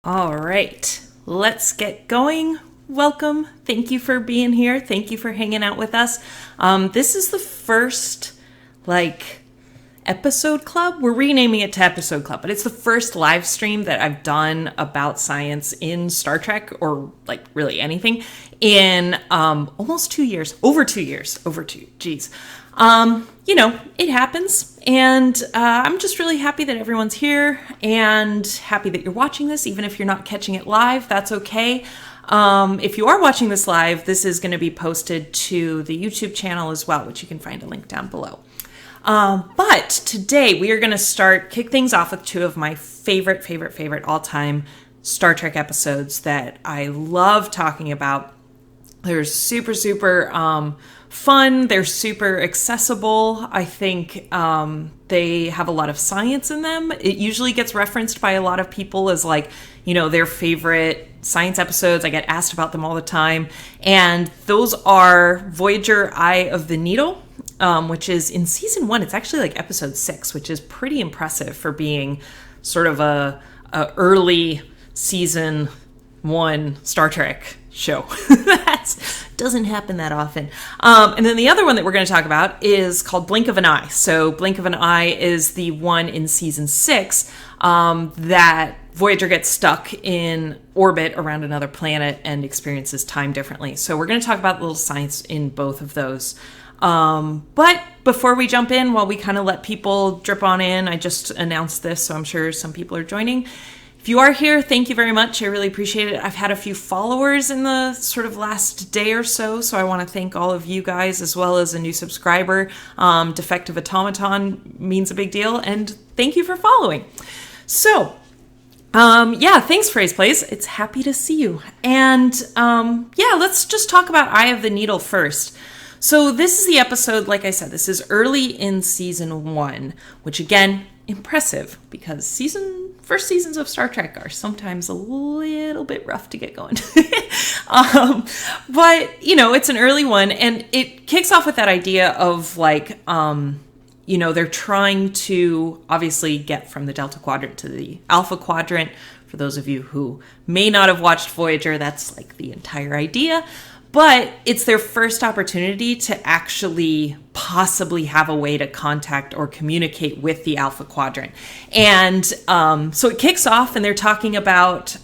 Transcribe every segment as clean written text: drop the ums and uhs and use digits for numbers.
All right, let's get going. Welcome. Thank you for being here. Thank you for hanging out with us. This is the first, episode club. We're renaming it to episode club, but it's the first live stream that I've done about science in Star Trek, or really anything, in almost 2 years. Over 2 years. Geez. It happens, and I'm just really happy that everyone's here and happy that you're watching this. Even if you're not catching it live, that's okay. If you are watching this live, this is going to be posted to the YouTube channel as well, which you can find a link down below. But today we are going to kick things off with two of my favorite all-time Star Trek episodes that I love talking about. They're super fun. They're super accessible. I think they have a lot of science in them. It usually gets referenced by a lot of people as their favorite science episodes. I get asked about them all the time. And those are Voyager, Eye of the Needle, which is in season 1. It's actually episode 6, which is pretty impressive for being sort of a early season 1 Star Trek show. That doesn't happen that often. And then the other one that we're going to talk about is called Blink of an Eye. So Blink of an Eye is the one in season 6 that Voyager gets stuck in orbit around another planet and experiences time differently. So we're going to talk about a little science in both of those. But before we jump in, while we kind of let people drip on in, I just announced this, so I'm sure some people are joining. If you are here, thank you very much. I really appreciate it. I've had a few followers in the sort of last day or so I want to thank all of you guys, as well as a new subscriber. Defective Automaton means a big deal, and thank you for following. So, thanks, Phrase Plays. It's happy to see you. And, let's just talk about Eye of the Needle first. So this is the episode, like I said, this is early in season 1, which again, impressive, because first seasons of Star Trek are sometimes a little bit rough to get going. But, it's an early one, and it kicks off with that idea of they're trying to obviously get from the Delta Quadrant to the Alpha Quadrant. For those of you who may not have watched Voyager, that's the entire idea. But it's their first opportunity to actually possibly have a way to contact or communicate with the Alpha Quadrant. And so it kicks off, and they're talking about,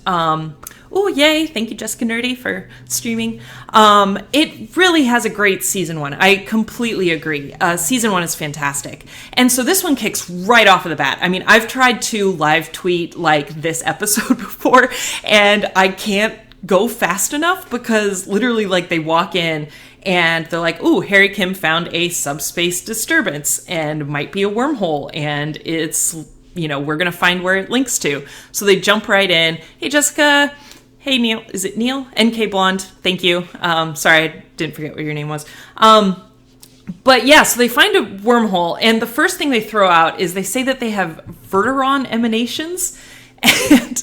yay, thank you, Jessica Nerdy, for streaming. It really has a great season 1. I completely agree. Season 1 is fantastic. And so this one kicks right off of the bat. I mean, I've tried to live tweet this episode before, and I can't go fast enough, because literally they walk in and they're like, ooh, Harry Kim found a subspace disturbance and might be a wormhole, and it's, we're going to find where it links to. So they jump right in. Hey, Jessica. Hey, Neil. Is it Neil? NK Blonde. Thank you. Sorry, I didn't forget what your name was. But yeah, so they find a wormhole, and the first thing they throw out is they say that they have Verteron emanations, and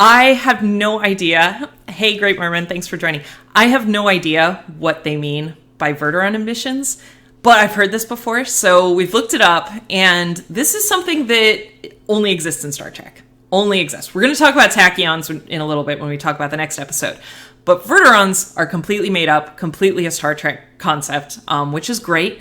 I have no idea. Hey, Great Merman, thanks for joining. I have no idea what they mean by Verteron emissions, but I've heard this before, so we've looked it up, and this is something that only exists in Star Trek. Only exists. We're going to talk about tachyons in a little bit when we talk about the next episode. But Verterons are completely made up, completely a Star Trek concept, which is great.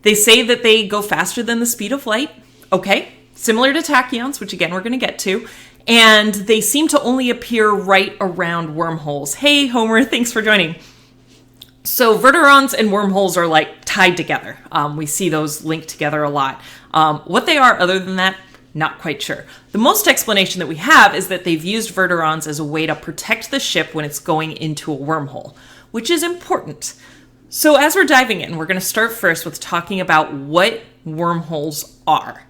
They say that they go faster than the speed of light. Okay, similar to tachyons, which again we're going to get to. And they seem to only appear right around wormholes. Hey, Homer, thanks for joining. So Verterons and wormholes are tied together. We see those linked together a lot. What they are other than that, not quite sure. The most explanation that we have is that they've used Verterons as a way to protect the ship when it's going into a wormhole, which is important. So as we're diving in, we're going to start first with talking about what wormholes are.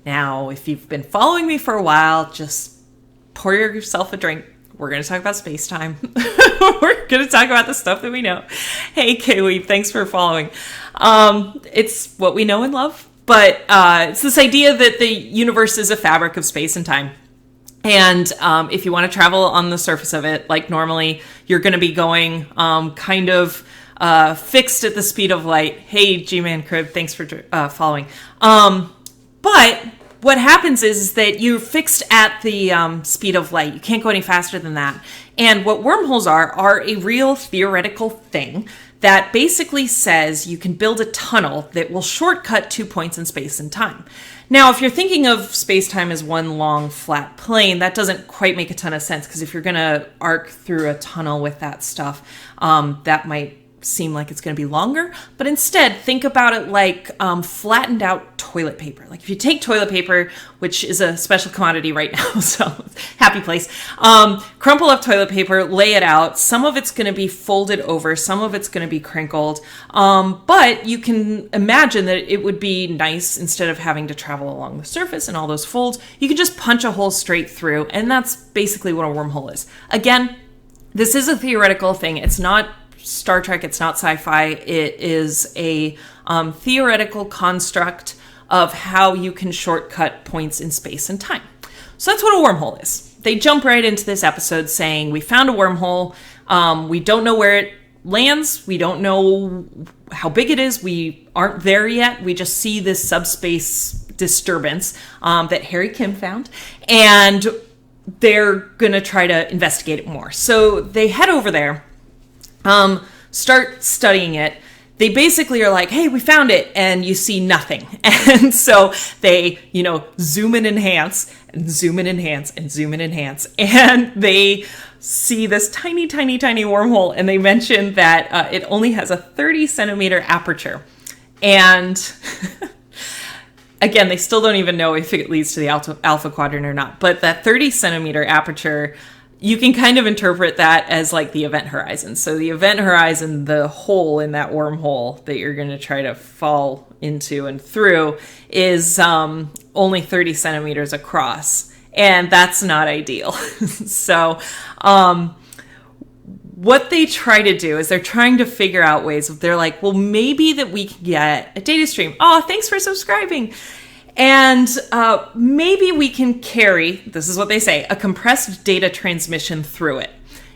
Now, if you've been following me for a while, just pour yourself a drink. We're going to talk about space-time. We're going to talk about the stuff that we know. Hey, K-Weeb, thanks for following. It's what we know and love, but it's this idea that the universe is a fabric of space and time. And if you want to travel on the surface of it, normally, you're going to be going fixed at the speed of light. Hey, G-Man Crib, thanks for following. But what happens is that you're fixed at the speed of light. You can't go any faster than that. And what wormholes are a real theoretical thing that basically says you can build a tunnel that will shortcut 2 points in space and time. Now, if you're thinking of space-time as one long flat plane, that doesn't quite make a ton of sense, because if you're going to arc through a tunnel with that stuff, that might seem like it's going to be longer. But instead, think about it like flattened out toilet paper. Like if you take toilet paper, which is a special commodity right now, so happy place, crumple up toilet paper, lay it out. Some of it's going to be folded over, some of it's going to be crinkled. But you can imagine that it would be nice, instead of having to travel along the surface and all those folds, you can just punch a hole straight through. And that's basically what a wormhole is. Again, this is a theoretical thing. It's not Star Trek, it's not sci-fi. It is a theoretical construct of how you can shortcut points in space and time. So that's what a wormhole is. They jump right into this episode saying, we found a wormhole. We don't know where it lands. We don't know how big it is. We aren't there yet. We just see this subspace disturbance that Harry Kim found. And they're going to try to investigate it more. So they head over there. Start studying it. They basically are like, hey, we found it, and you see nothing. And so they, zoom and enhance, and zoom and enhance, and zoom and enhance. And they see this tiny, tiny, tiny wormhole, and they mention that it only has a 30 centimeter aperture. And again, they still don't even know if it leads to the alpha quadrant or not. But that 30 centimeter aperture, you can kind of interpret that as like the event horizon. So the event horizon, the hole in that wormhole that you're going to try to fall into and through, is only 30 centimeters across. And that's not ideal. So what they try to do is they're trying to figure out ways. They're like, well, maybe that we can get a data stream. Oh, thanks for subscribing. And maybe we can carry, this is what they say, a compressed data transmission through it.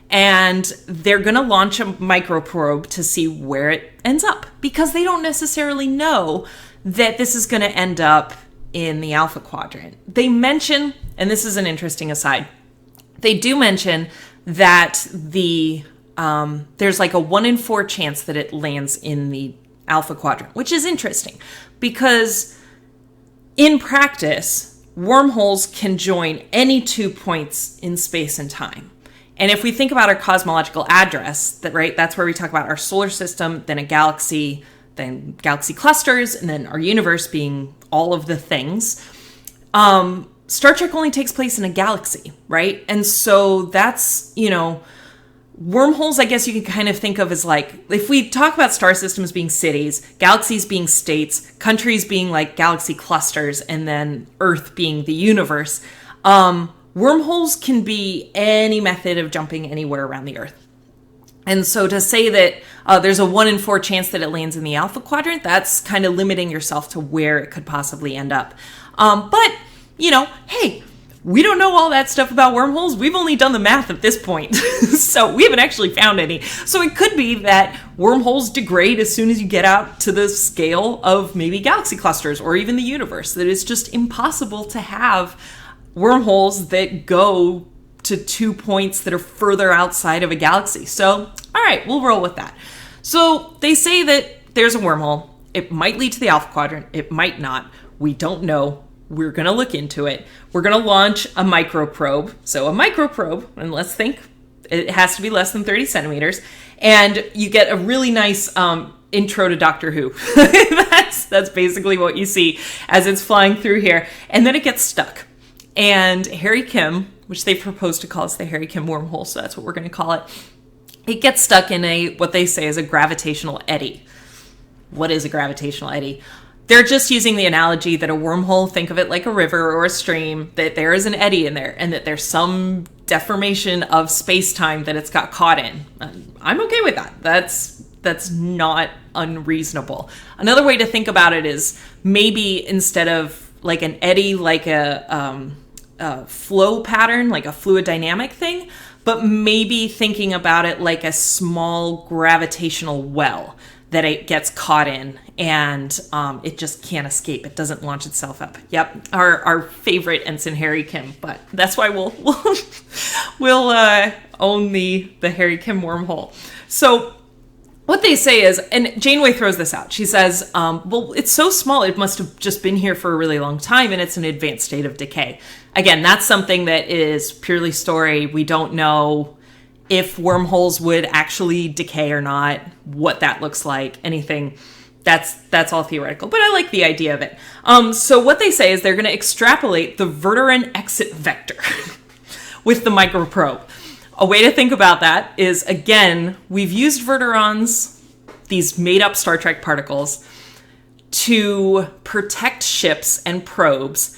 And they're going to launch a microprobe to see where it ends up, because they don't necessarily know that this is going to end up in the alpha quadrant. They mention, and this is an interesting aside, they do mention that there's like a 1 in 4 chance that it lands in the alpha quadrant, which is interesting, because in practice, wormholes can join any 2 points in space and time. And if we think about our cosmological address, that's where we talk about our solar system, then a galaxy, then galaxy clusters, and then our universe being all of the things. Star Trek only takes place in a galaxy, right? And so that's, wormholes, I guess you can kind of think of as like, if we talk about star systems being cities, galaxies being states, countries being like galaxy clusters, and then Earth being the universe, wormholes can be any method of jumping anywhere around the Earth. And so to say that there's a 1 in 4 chance that it lands in the alpha quadrant, that's kind of limiting yourself to where it could possibly end up. But, hey, we don't know all that stuff about wormholes. We've only done the math at this point. So we haven't actually found any. So it could be that wormholes degrade as soon as you get out to the scale of maybe galaxy clusters or even the universe. That it's just impossible to have wormholes that go to 2 points that are further outside of a galaxy. So, all right, we'll roll with that. So they say that there's a wormhole. It might lead to the alpha quadrant. It might not. We don't know. We're going to look into it. We're going to launch a microprobe. So a microprobe, and let's think, it has to be less than 30 centimeters. And you get a really nice intro to Doctor Who. That's basically what you see as it's flying through here. And then it gets stuck. And Harry Kim, which they proposed to call us the Harry Kim wormhole, so that's what we're going to call it, it gets stuck in what they say is a gravitational eddy. What is a gravitational eddy? They're just using the analogy that a wormhole, think of it like a river or a stream, that there is an eddy in there and that there's some deformation of space-time that it's got caught in. I'm okay with that. That's not unreasonable. Another way to think about it is maybe instead of like an eddy, like a flow pattern, like a fluid dynamic thing, but maybe thinking about it like a small gravitational well that it gets caught in and it just can't escape. It doesn't launch itself up. Yep, our favorite Ensign Harry Kim, but that's why we'll own the Harry Kim wormhole. So what they say is, and Janeway throws this out. She says, well, it's so small, it must have just been here for a really long time, and it's an advanced state of decay. Again, that's something that is purely story. We don't know if wormholes would actually decay or not, what that looks like, anything. That's all theoretical, but I like the idea of it. So what they say is they're going to extrapolate the Verduran exit vector with the microprobe. A way to think about that is, again, we've used Verdurans, these made-up Star Trek particles, to protect ships and probes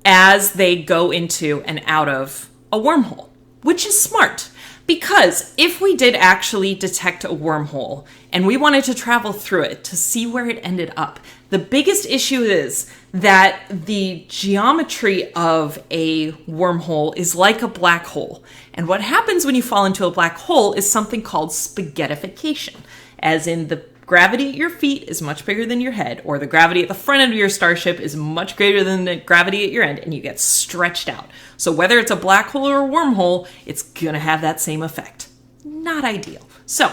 as they go into and out of a wormhole, which is smart. Because if we did actually detect a wormhole and we wanted to travel through it to see where it ended up, the biggest issue is that the geometry of a wormhole is like a black hole. And what happens when you fall into a black hole is something called spaghettification, as in the gravity at your feet is much bigger than your head, or the gravity at the front of your starship is much greater than the gravity at your end, and you get stretched out. So whether it's a black hole or a wormhole, it's going to have that same effect. Not ideal. So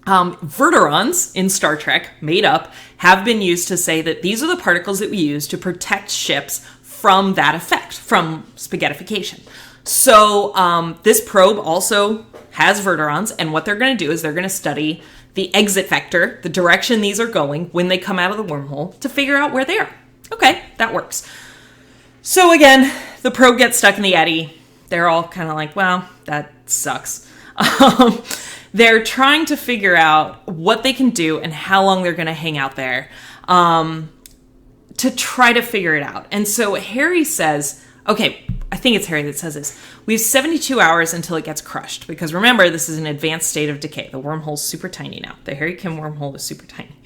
Verdurans in Star Trek, made up, have been used to say that these are the particles that we use to protect ships from that effect, from spaghettification. So this probe also has Verdurans, and what they're going to do is they're going to study the exit vector, the direction these are going when they come out of the wormhole, to figure out where they are. Okay, that works. So again, the probe gets stuck in the eddy. They're all kind of like, well, that sucks. They're trying to figure out what they can do and how long they're going to hang out there to try to figure it out. And so Harry says, okay, I think it's Harry that says this. We have 72 hours until it gets crushed. Because remember, this is an advanced state of decay. The wormhole's super tiny now. The Harry Kim wormhole is super tiny.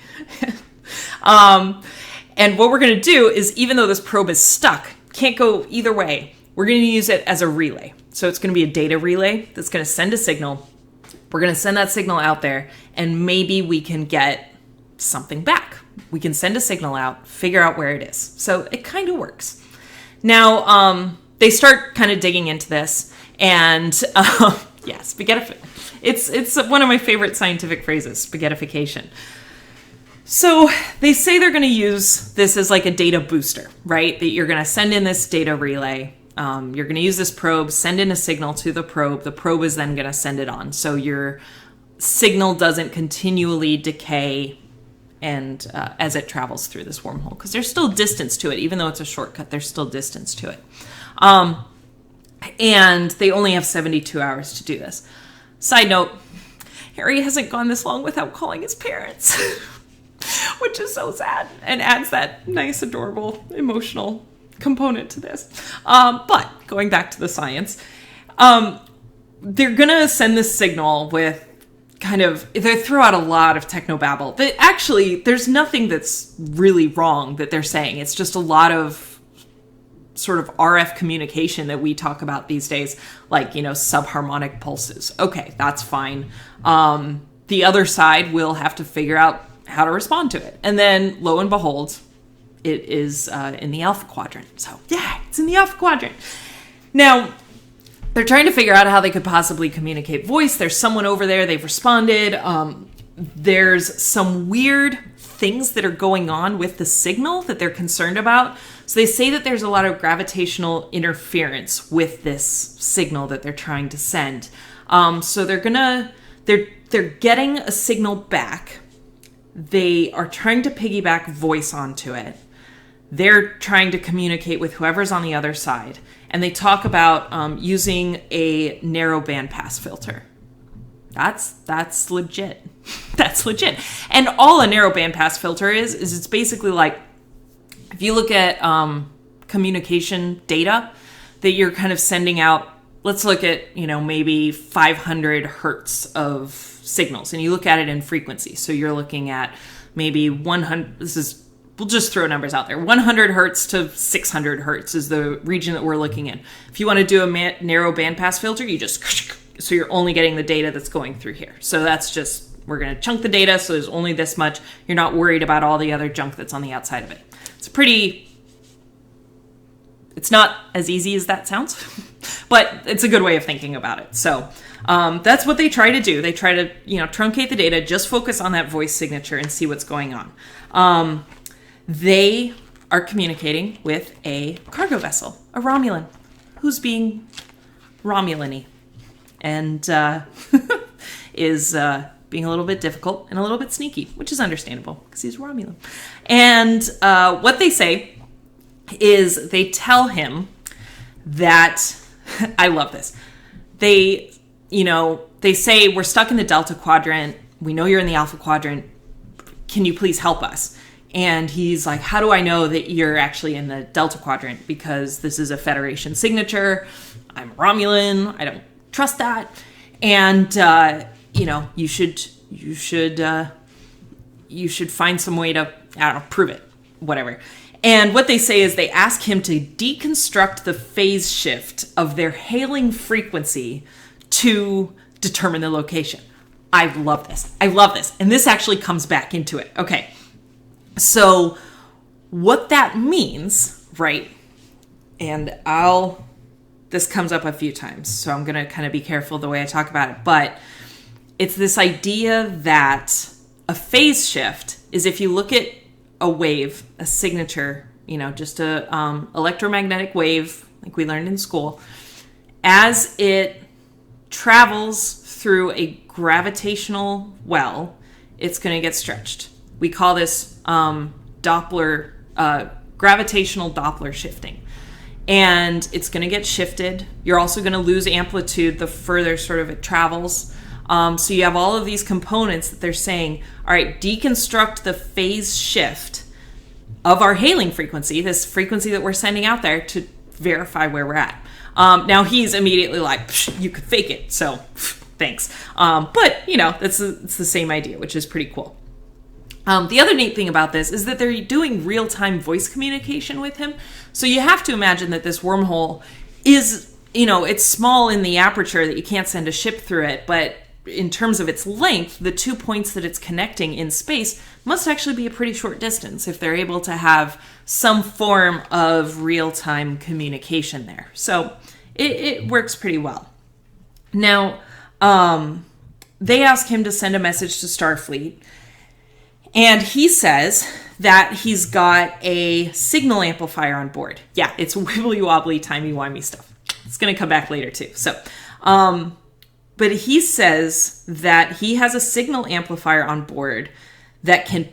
And what we're going to do is, even though this probe is stuck, can't go either way, we're going to use it as a relay. So it's going to be a data relay that's going to send a signal. We're going to send that signal out there, and maybe we can get something back. We can send a signal out, figure out where it is. So it kind of works. Now, they start kind of digging into this, and yeah, it's one of my favorite scientific phrases, spaghettification. So they say they're going to use this as like a data booster, right? That you're going to send in this data relay. You're going to use this probe, send in a signal to the probe. The probe is then going to send it on. So your signal doesn't continually decay and as it travels through this wormhole, because there's still distance to it. Even though it's a shortcut, there's still distance to it. And they only have 72 hours to do this. Side note, Harry hasn't gone this long without calling his parents, which is so sad and adds that nice, adorable, emotional component to this. But going back to the science, they're going to send this signal with they throw out a lot of technobabble. That actually, there's nothing that's really wrong that they're saying. It's just a lot of sort of RF communication that we talk about these days, like, subharmonic pulses. Okay, that's fine. The other side will have to figure out how to respond to it. And then, lo and behold, it is in the alpha quadrant. So, yeah, it's in the alpha quadrant. Now, they're trying to figure out how they could possibly communicate voice. There's someone over there. They've responded. There's some weird things that are going on with the signal that they're concerned about. So they say that there's a lot of gravitational interference with this signal that they're trying to send. So they're getting a signal back. They are trying to piggyback voice onto it. They're trying to communicate with whoever's on the other side. And they talk about using a narrow bandpass filter. That's legit. That's legit. And all a narrow bandpass filter is it's basically like, if you look at communication data that you're kind of sending out, let's look at, maybe 500 hertz of signals, and you look at it in frequency. So you're looking at maybe 100, we'll just throw numbers out there. 100 hertz to 600 hertz is the region that we're looking in. If you want to do a narrow bandpass filter, you just so you're only getting the data that's going through here. So that's just, we're going to chunk the data, so there's only this much. You're not worried about all the other junk that's on the outside of it. It's not as easy as that sounds, but it's a good way of thinking about it. So that's what they try to do. They try to, truncate the data, just focus on that voice signature and see what's going on. They are communicating with a cargo vessel, a Romulan, who's being Romulan-y and is being a little bit difficult and a little bit sneaky, which is understandable because he's Romulan. And what they say is they tell him that, I love this. They say, we're stuck in the Delta Quadrant. We know you're in the Alpha Quadrant. Can you please help us? And he's like, how do I know that you're actually in the Delta Quadrant? Because this is a Federation signature. I'm Romulan. I don't trust that. And, you should find some way to, prove it, whatever. And what they say is they ask him to deconstruct the phase shift of their hailing frequency to determine the location. I love this. And this actually comes back into it. Okay. So what that means, right? And this comes up a few times, so I'm going to kind of be careful the way I talk about it. But it's this idea that a phase shift is if you look at a wave, a signature, just a electromagnetic wave, like we learned in school, as it travels through a gravitational well, it's going to get stretched. We call this Doppler, gravitational Doppler shifting. And it's going to get shifted. You're also going to lose amplitude the further sort of it travels. So you have all of these components that they're saying, all right, deconstruct the phase shift of our hailing frequency, this frequency that we're sending out there to verify where we're at. Now he's immediately like, you could fake it, so thanks. But, it's the same idea, which is pretty cool. The other neat thing about this is that they're doing real-time voice communication with him. So you have to imagine that this wormhole is, it's small in the aperture that you can't send a ship through it, but in terms of its length, the 2 points that it's connecting in space must actually be a pretty short distance if they're able to have some form of real-time communication there. So it works pretty well. Now, they ask him to send a message to Starfleet, and he says that he's got a signal amplifier on board. Yeah, it's wibbly-wobbly, timey-wimey stuff. It's going to come back later, too. So, but he says that he has a signal amplifier on board that can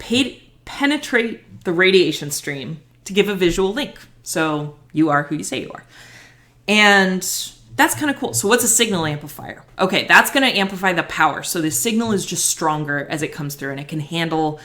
penetrate the radiation stream to give a visual link. So you are who you say you are. And that's kind of cool. So what's a signal amplifier? Okay, that's going to amplify the power. So the signal is just stronger as it comes through, and it can handle...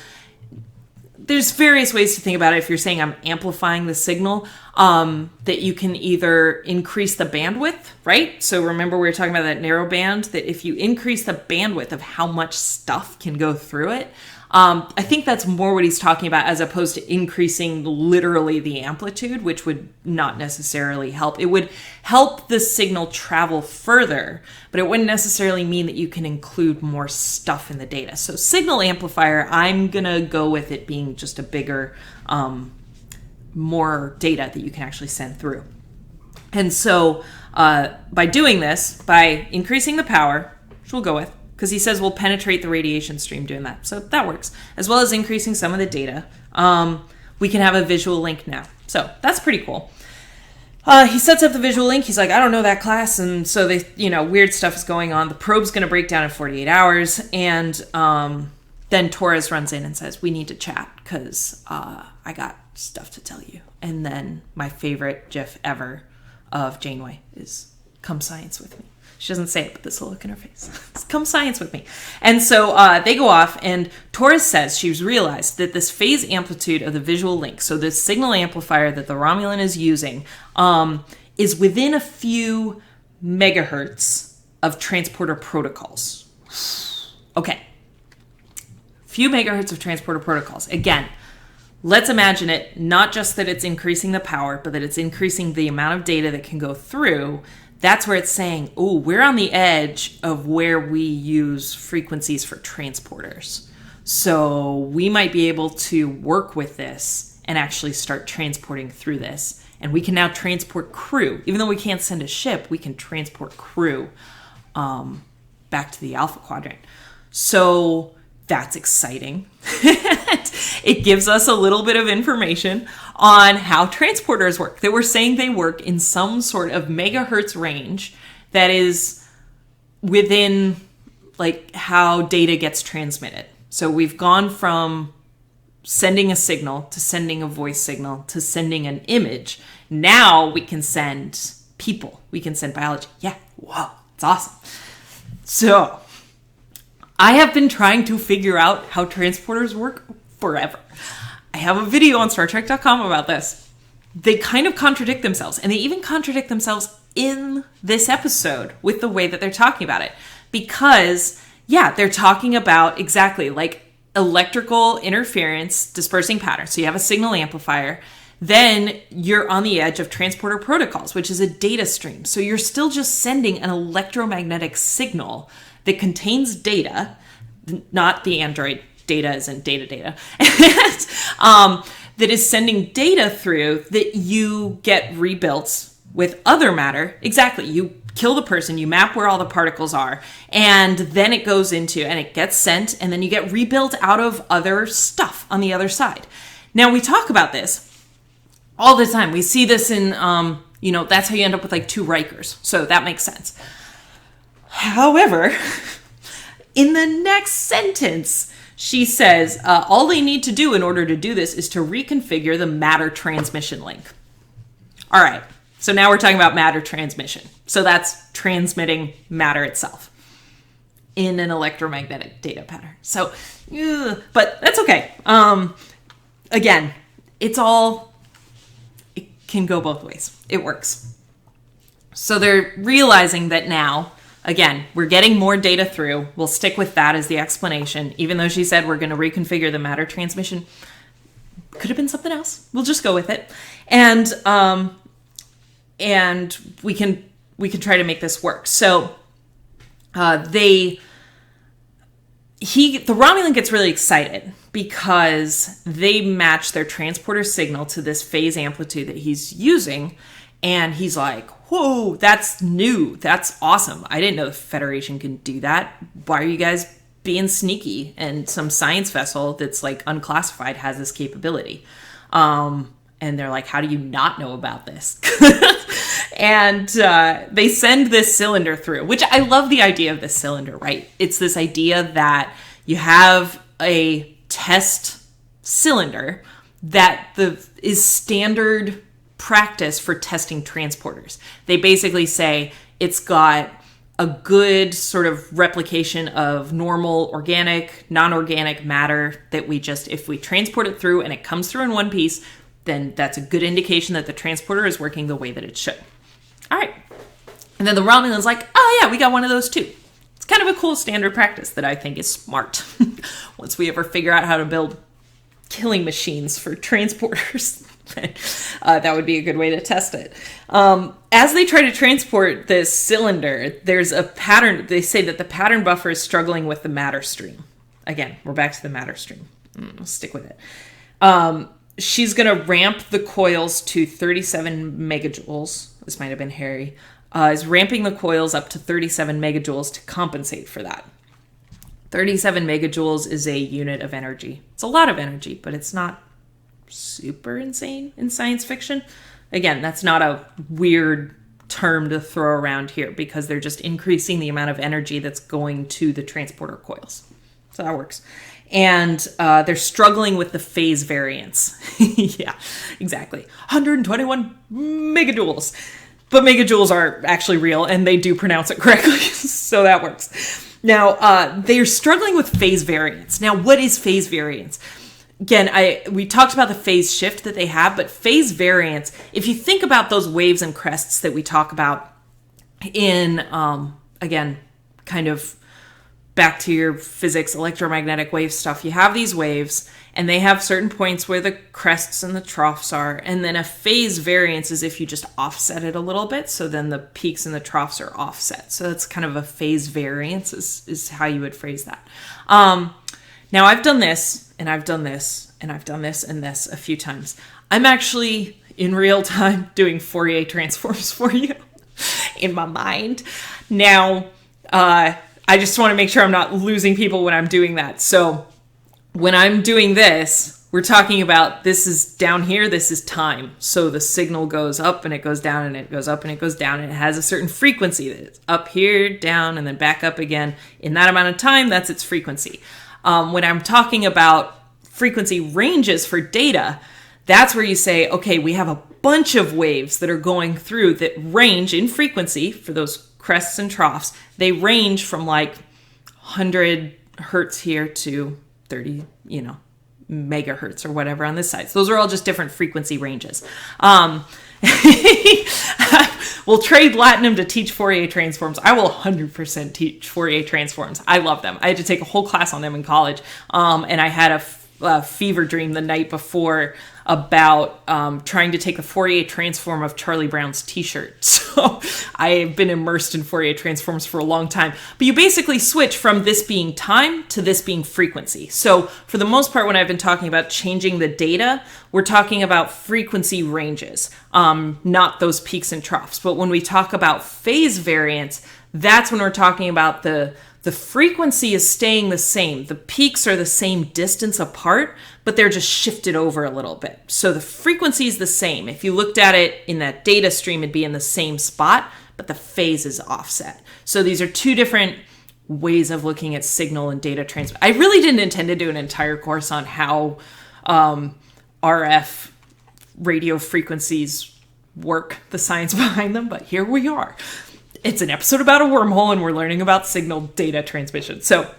There's various ways to think about it. If you're saying I'm amplifying the signal, that you can either increase the bandwidth, right? So remember we were talking about that narrow band, that if you increase the bandwidth of how much stuff can go through it, I think that's more what he's talking about as opposed to increasing literally the amplitude, which would not necessarily help. It would help the signal travel further, but it wouldn't necessarily mean that you can include more stuff in the data. So signal amplifier, I'm going to go with it being just a bigger, more data that you can actually send through. And so by doing this, by increasing the power, which we'll go with, because he says we'll penetrate the radiation stream doing that. So that works. As well as increasing some of the data. We can have a visual link now. So that's pretty cool. He sets up the visual link. He's like, I don't know that class. And so they, weird stuff is going on. The probe's going to break down in 48 hours. And then Torres runs in and says, we need to chat because I got stuff to tell you. And then my favorite gif ever of Janeway is come science with me. She doesn't say it, but this will look in her face. Come science with me. And so they go off, and Torres says she's realized that this phase amplitude of the visual link, so this signal amplifier that the Romulan is using, is within a few megahertz of transporter protocols. Okay. Few megahertz of transporter protocols. Again, let's imagine it, not just that it's increasing the power, but that it's increasing the amount of data that can go through. that's where it's saying, oh, we're on the edge of where we use frequencies for transporters. So we might be able to work with this and actually start transporting through this. And we can now transport crew. Even though we can't send a ship, we can transport crew back to the Alpha Quadrant. So that's exciting. It gives us a little bit of information on how transporters work. They were saying they work in some sort of megahertz range that is within like how data gets transmitted. So we've gone from sending a signal to sending a voice signal to sending an image. Now we can send people. We can send biology. Yeah. Whoa. It's awesome. So I have been trying to figure out how transporters work forever. I have a video on StarTrek.com about this. They kind of contradict themselves, and they even contradict themselves in this episode with the way that they're talking about it. Because, yeah, they're talking about exactly like electrical interference dispersing patterns. So you have a signal amplifier. Then you're on the edge of transporter protocols, which is a data stream. So you're still just sending an electromagnetic signal that contains data, not the Android data isn't data, that is sending data through that you get rebuilt with other matter. Exactly. You kill the person, you map where all the particles are, and then it goes into, and it gets sent, and then you get rebuilt out of other stuff on the other side. Now, we talk about this all the time. We see this in, that's how you end up with like two Rikers. So that makes sense. However, in the next sentence, she says, all they need to do in order to do this is to reconfigure the matter transmission link. All right. So now we're talking about matter transmission. So that's transmitting matter itself in an electromagnetic data pattern. So, but that's okay. Again, it can go both ways. It works. So they're realizing that now, again, we're getting more data through. We'll stick with that as the explanation. Even though she said we're going to reconfigure the matter transmission, could have been something else. We'll just go with it. And we can try to make this work. So the Romulan gets really excited because they match their transporter signal to this phase amplitude that he's using, and he's like, whoa, that's new. That's awesome. I didn't know the Federation can do that. Why are you guys being sneaky? And some science vessel that's like unclassified has this capability. And they're like, how do you not know about this? And they send this cylinder through, which I love the idea of this cylinder, right? It's this idea that you have a test cylinder that is standard practice for testing transporters. They basically say it's got a good sort of replication of normal organic, non-organic matter that if we transport it through and it comes through in one piece, then that's a good indication that the transporter is working the way that it should. All right. And then the Romulan's like, oh yeah, we got one of those too. It's kind of a cool standard practice that I think is smart. Once we ever figure out how to build killing machines for transporters, that would be a good way to test it. As they try to transport this cylinder, there's a pattern. They say that the pattern buffer is struggling with the matter stream. Again, we're back to the matter stream. We'll stick with it. She's going to ramp the coils to 37 megajoules. This might have been Harry. Is ramping the coils up to 37 megajoules to compensate for that. 37 megajoules is a unit of energy. It's a lot of energy, but it's not super insane in science fiction. Again, that's not a weird term to throw around here because they're just increasing the amount of energy that's going to the transporter coils. So that works. And they're struggling with the phase variance. Yeah, exactly. 121 megajoules. But megajoules are actually real, and they do pronounce it correctly, so that works. Now, they're struggling with phase variance. Now, what is phase variance? Again, we talked about the phase shift that they have, but phase variance, if you think about those waves and crests that we talk about in, again, kind of back to your physics, electromagnetic wave stuff, you have these waves, and they have certain points where the crests and the troughs are. And then a phase variance is if you just offset it a little bit. So then the peaks and the troughs are offset. So that's kind of a phase variance is how you would phrase that. Now I've done this, and I've done this, and I've done this and this a few times. I'm actually in real time doing Fourier transforms for you in my mind. Now, I just want to make sure I'm not losing people when I'm doing that. So when I'm doing this, we're talking about this is down here, this is time. So the signal goes up and it goes down and it goes up and it goes down, and it has a certain frequency that it's up here, down, and then back up again. In that amount of time, that's its frequency. When I'm talking about frequency ranges for data, that's where you say, okay, we have a bunch of waves that are going through that range in frequency for those crests and troughs. They range from like 100 hertz here to 30, megahertz or whatever on this side. So those are all just different frequency ranges. We'll trade Latinum to teach Fourier transforms. I will 100% teach Fourier transforms. I love them. I had to take a whole class on them in college. And I had a fever dream the night before about trying to take a Fourier transform of Charlie Brown's t-shirt. So I've been immersed in Fourier transforms for a long time. But you basically switch from this being time to this being frequency. So for the most part, when I've been talking about changing the data, we're talking about frequency ranges, not those peaks and troughs. But when we talk about phase variance, that's when we're talking about the frequency is staying the same. The peaks are the same distance apart, but they're just shifted over a little bit. So the frequency is the same. If you looked at it in that data stream, it'd be in the same spot, but the phase is offset. So these are two different ways of looking at signal and data transfer. I really didn't intend to do an entire course on how RF radio frequencies work, the science behind them, but here we are. It's an episode about a wormhole, and we're learning about signal data transmission. So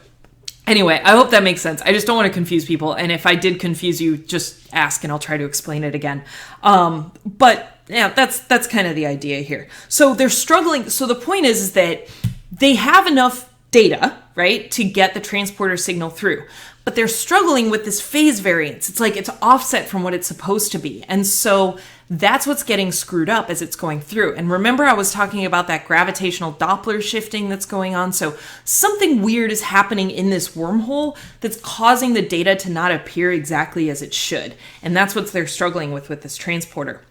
anyway, I hope that makes sense. I just don't want to confuse people. And if I did confuse you, just ask and I'll try to explain it again. But yeah, that's kind of the idea here. So they're struggling. So the point is that they have enough data, right, to get the transporter signal through. But they're struggling with this phase variance. It's like it's offset from what it's supposed to be. And so that's what's getting screwed up as it's going through. And remember, I was talking about that gravitational Doppler shifting that's going on. So something weird is happening in this wormhole that's causing the data to not appear exactly as it should. And that's what they're struggling with this transporter.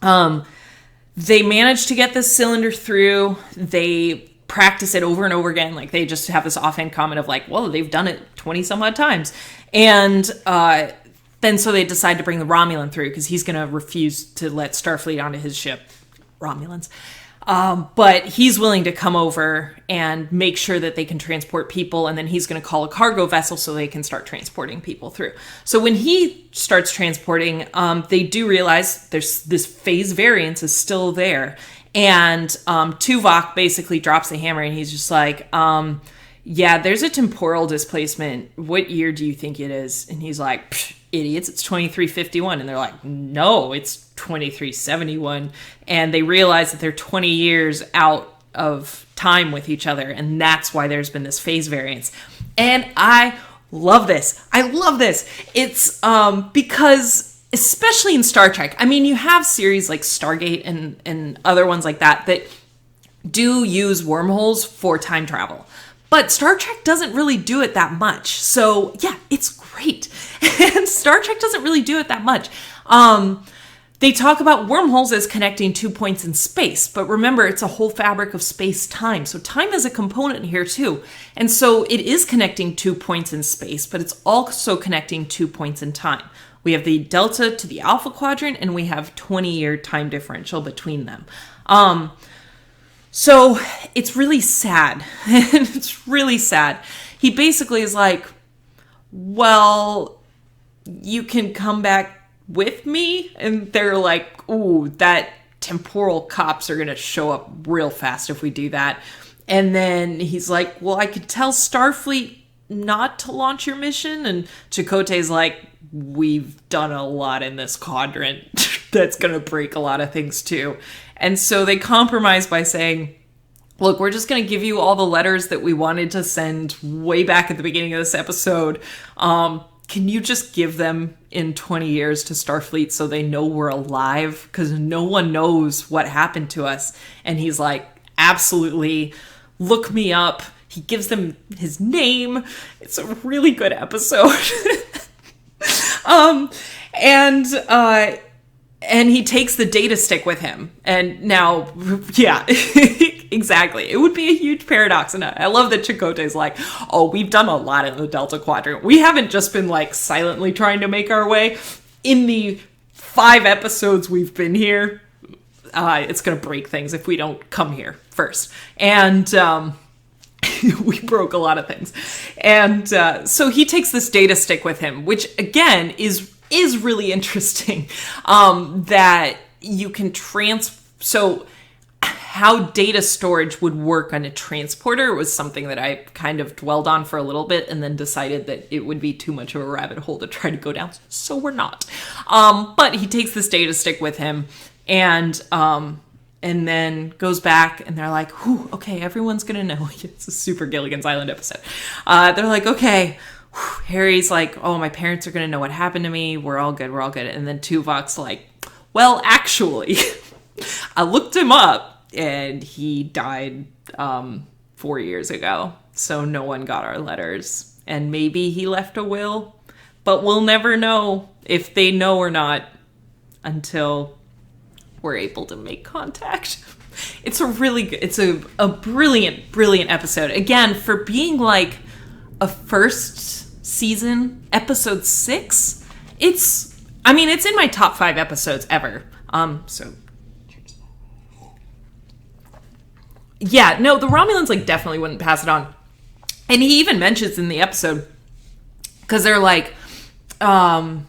They managed to get this cylinder through. They practice it over and over again. Like they just have this offhand comment of like, well, they've done it 20 some odd times. And then so they decide to bring the Romulan through because he's going to refuse to let Starfleet onto his ship, Romulans. But he's willing to come over and make sure that they can transport people. And then he's going to call a cargo vessel so they can start transporting people through. So when he starts transporting, they do realize there's this phase variance is still there. And Tuvok basically drops the hammer and he's just like, yeah, there's a temporal displacement. What year do you think it is? And he's like, idiots, it's 2351. And they're like, no, it's 2371. And they realize that they're 20 years out of time with each other. And that's why there's been this phase variance. And I love this. I love this. It's because especially in Star Trek, I mean, you have series like Stargate and other ones like that do use wormholes for time travel. But Star Trek doesn't really do it that much. So yeah, it's great. And Star Trek doesn't really do it that much. They talk about wormholes as connecting 2 points in space. But remember, it's a whole fabric of space-time. So time is a component here too. And so it is connecting 2 points in space, but it's also connecting 2 points in time. We have the delta to the alpha quadrant, and we have 20-year time differential between them. So it's really sad. It's really sad. He basically is like, well, you can come back with me? And they're like, ooh, that temporal cops are going to show up real fast if we do that. And then he's like, well, I could tell Starfleet not to launch your mission. And Chakotay's like, we've done a lot in this quadrant that's going to break a lot of things too. And so they compromise by saying, look, we're just going to give you all the letters that we wanted to send way back at the beginning of this episode. Can you just give them in 20 years to Starfleet so they know we're alive? Because no one knows what happened to us. And he's like, absolutely, look me up. He gives them his name. It's a really good episode. And he takes the data stick with him. And now, yeah, exactly. It would be a huge paradox. And I love that Chakotay's like, oh, we've done a lot in the Delta Quadrant. We haven't just been like silently trying to make our way. In the 5 episodes we've been here, it's going to break things if we don't come here first. And we broke a lot of things. And so he takes this data stick with him, which again is really interesting, that you can so how data storage would work on a transporter was something that I kind of dwelled on for a little bit and then decided that it would be too much of a rabbit hole to try to go down. So we're not. But he takes this data stick with him and then goes back and they're like, whew, okay, everyone's going to know. It's a super Gilligan's Island episode. They're like, okay. Harry's like, oh, my parents are going to know what happened to me. We're all good. And then Tuvok's like, well, actually, I looked him up and he died 4 years ago. So no one got our letters. And maybe he left a will, but we'll never know if they know or not until we're able to make contact. It's a really good, it's a brilliant episode. Again, for being like a first season, episode 6, it's in my top 5 episodes ever. So yeah, no, the Romulans like definitely wouldn't pass it on. And he even mentions in the episode, because they're like, I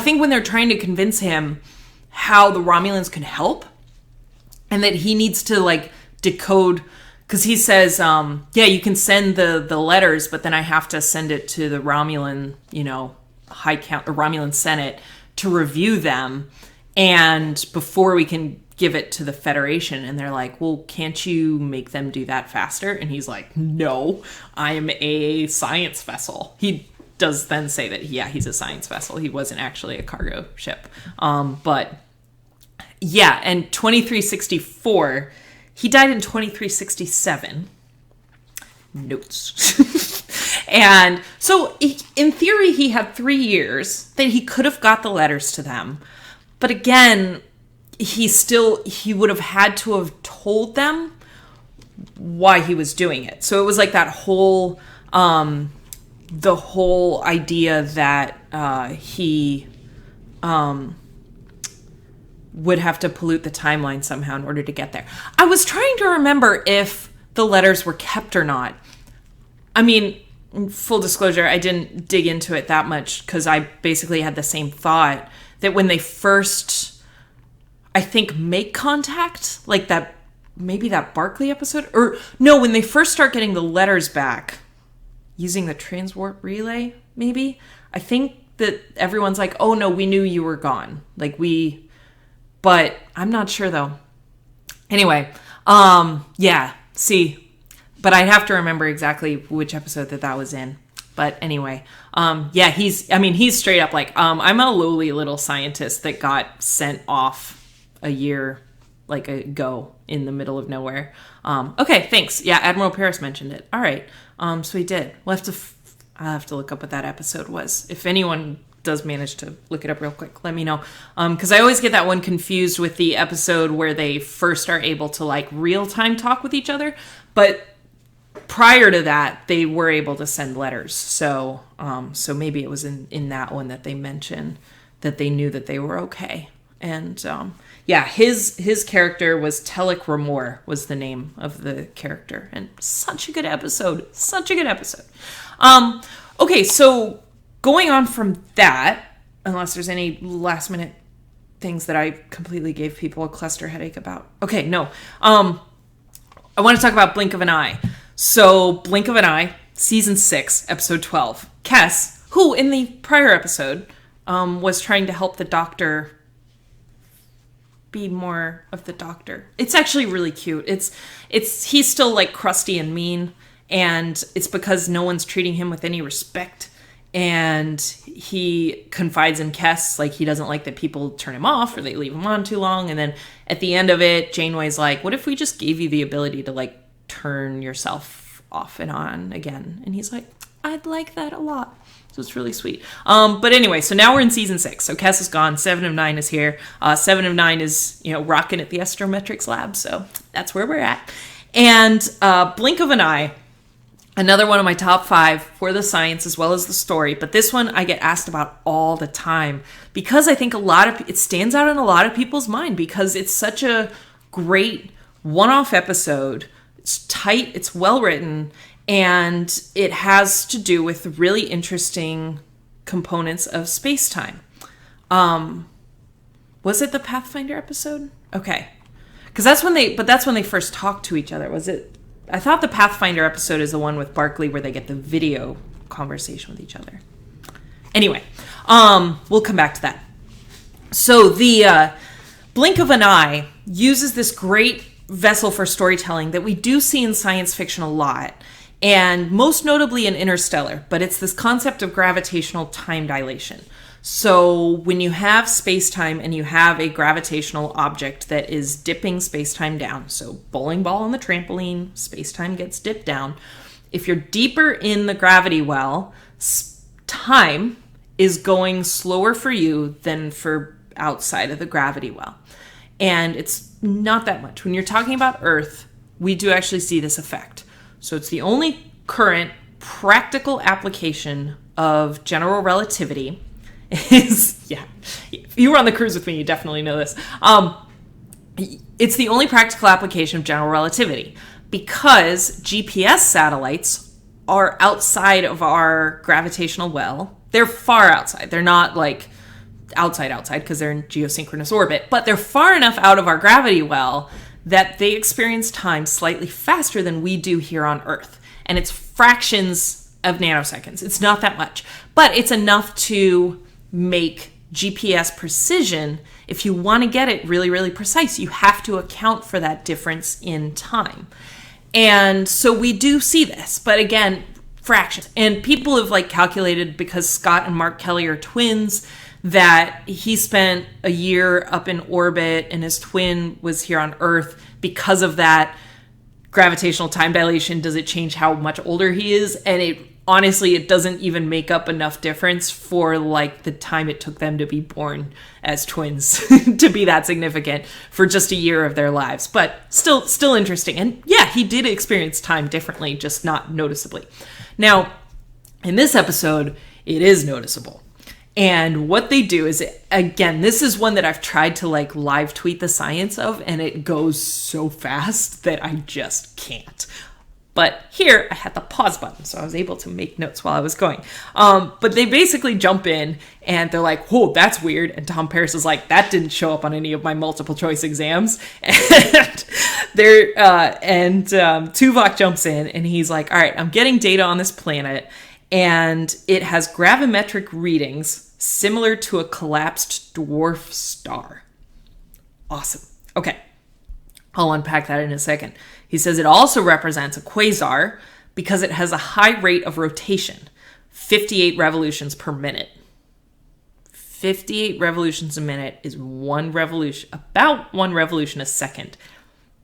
think when they're trying to convince him how the Romulans can help, and that he needs to like decode. Because he says, yeah, you can send the letters, but then I have to send it to the Romulan, Romulan Senate to review them, and before we can give it to the Federation. And they're like, well, can't you make them do that faster? And he's like, no, I am a science vessel. He does then say that, yeah, he's a science vessel. He wasn't actually a cargo ship. But yeah, and 2364... He died in 2367. Notes. And so in theory, he had 3 years that he could have got the letters to them. But again, he would have had to have told them why he was doing it. So it was like that whole, the whole idea that he would have to pollute the timeline somehow in order to get there. I was trying to remember if the letters were kept or not. I mean, full disclosure, I didn't dig into it that much because I basically had the same thought that when they first, I think, make contact, like that, maybe that Barclay episode, or no, when they first start getting the letters back using the transwarp relay, maybe, I think that everyone's like, oh no, we knew you were gone. But I'm not sure though. Anyway, yeah, see, but I'd have to remember exactly which episode that was in. But anyway, yeah, he's straight up like, I'm a lowly little scientist that got sent off a year ago in the middle of nowhere. Okay, thanks. Yeah, Admiral Paris mentioned it. All right. So he did. I'll have to look up what that episode was. If anyone does manage to look it up real quick, let me know. Because I always get that one confused with the episode where they first are able to real-time talk with each other. But prior to that, they were able to send letters. So maybe it was in that one that they mentioned that they knew that they were okay. And yeah, his character was Telek Ramor was the name of the character. And such a good episode. Okay, so going on from that, unless there's any last minute things that I completely gave people a cluster headache about. Okay, no. I want to talk about Blink of an Eye. So Blink of an Eye, season 6, episode 12. Kes, who in the prior episode was trying to help the doctor be more of the Doctor. It's actually really cute. He's still like crusty and mean, and it's because no one's treating him with any respect. And he confides in Kes, like he doesn't like that people turn him off or they leave him on too long. And then at the end of it, Janeway's like, what if we just gave you the ability to like turn yourself off and on again? And he's like, I'd like that a lot. So it's really sweet. But anyway, so now we're in season 6. So Kes is gone. 7 of 9 is here. 7 of 9 is, rocking at the Astrometrics lab. So that's where we're at. And blink of an eye. Another one of my top 5 for the science as well as the story. But this one I get asked about all the time because I think it stands out in a lot of people's mind because it's such a great one-off episode. It's tight, it's well written, and it has to do with really interesting components of space-time. Was it the Pathfinder episode? Okay. Because that's when they first talked to each other. Was it? I thought the Pathfinder episode is the one with Barclay where they get the video conversation with each other. Anyway, we'll come back to that. So the blink of an eye uses this great vessel for storytelling that we do see in science fiction a lot, and most notably in Interstellar, but it's this concept of gravitational time dilation. So when you have space-time and you have a gravitational object that is dipping space-time down, so bowling ball on the trampoline, space-time gets dipped down. If you're deeper in the gravity well, time is going slower for you than for outside of the gravity well. And it's not that much. When you're talking about Earth, we do actually see this effect. So it's the only current practical application of general relativity if you were on the cruise with me, you definitely know this. It's the only practical application of general relativity because GPS satellites are outside of our gravitational well. They're far outside. They're not like outside because they're in geosynchronous orbit, but they're far enough out of our gravity well that they experience time slightly faster than we do here on Earth. And it's fractions of nanoseconds. It's not that much, but it's enough to make GPS precision. If you want to get it really, really precise, you have to account for that difference in time. And so we do see this, but again, fractions. And people have like calculated, because Scott and Mark Kelly are twins, that he spent a year up in orbit and his twin was here on Earth. Because of that gravitational time dilation, does it change how much older he is? And honestly, it doesn't even make up enough difference for like the time it took them to be born as twins to be that significant for just a year of their lives. But still interesting. And yeah, he did experience time differently, just not noticeably. Now, in this episode, it is noticeable. And what they do is, again, this is one that I've tried to like live tweet the science of, and it goes so fast that I just can't. But here I had the pause button, so I was able to make notes while I was going. But they basically jump in and they're like, "Whoa, that's weird." And Tom Paris is like, "That didn't show up on any of my multiple choice exams." And Tuvok jumps in and he's like, "All right, I'm getting data on this planet, and it has gravimetric readings similar to a collapsed dwarf star." Awesome. Okay, I'll unpack that in a second. He says it also represents a quasar because it has a high rate of rotation, 58 revolutions per minute. 58 revolutions a minute is about one revolution a second.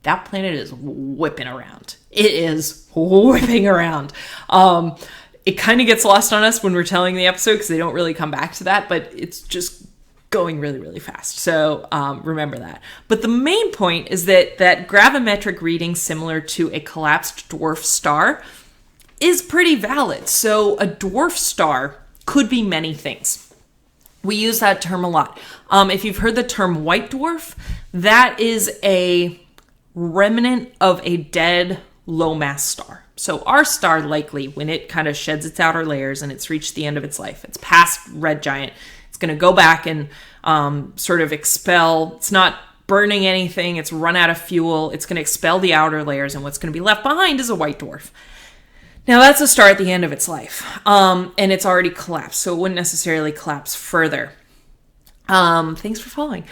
That planet is whipping around. It is whipping around. It kind of gets lost on us when we're telling the episode because they don't really come back to that, but it's just going really, really fast. So remember that. But the main point is that gravimetric reading similar to a collapsed dwarf star is pretty valid. So a dwarf star could be many things. We use that term a lot. If you've heard the term white dwarf, that is a remnant of a dead low mass star. So our star, likely, when it kind of sheds its outer layers and it's reached the end of its life, it's past red giant, it's going to go back and sort of expel. It's not burning anything. It's run out of fuel. It's going to expel the outer layers, and what's going to be left behind is a white dwarf. Now, that's a star at the end of its life, and it's already collapsed, so it wouldn't necessarily collapse further. Thanks for following.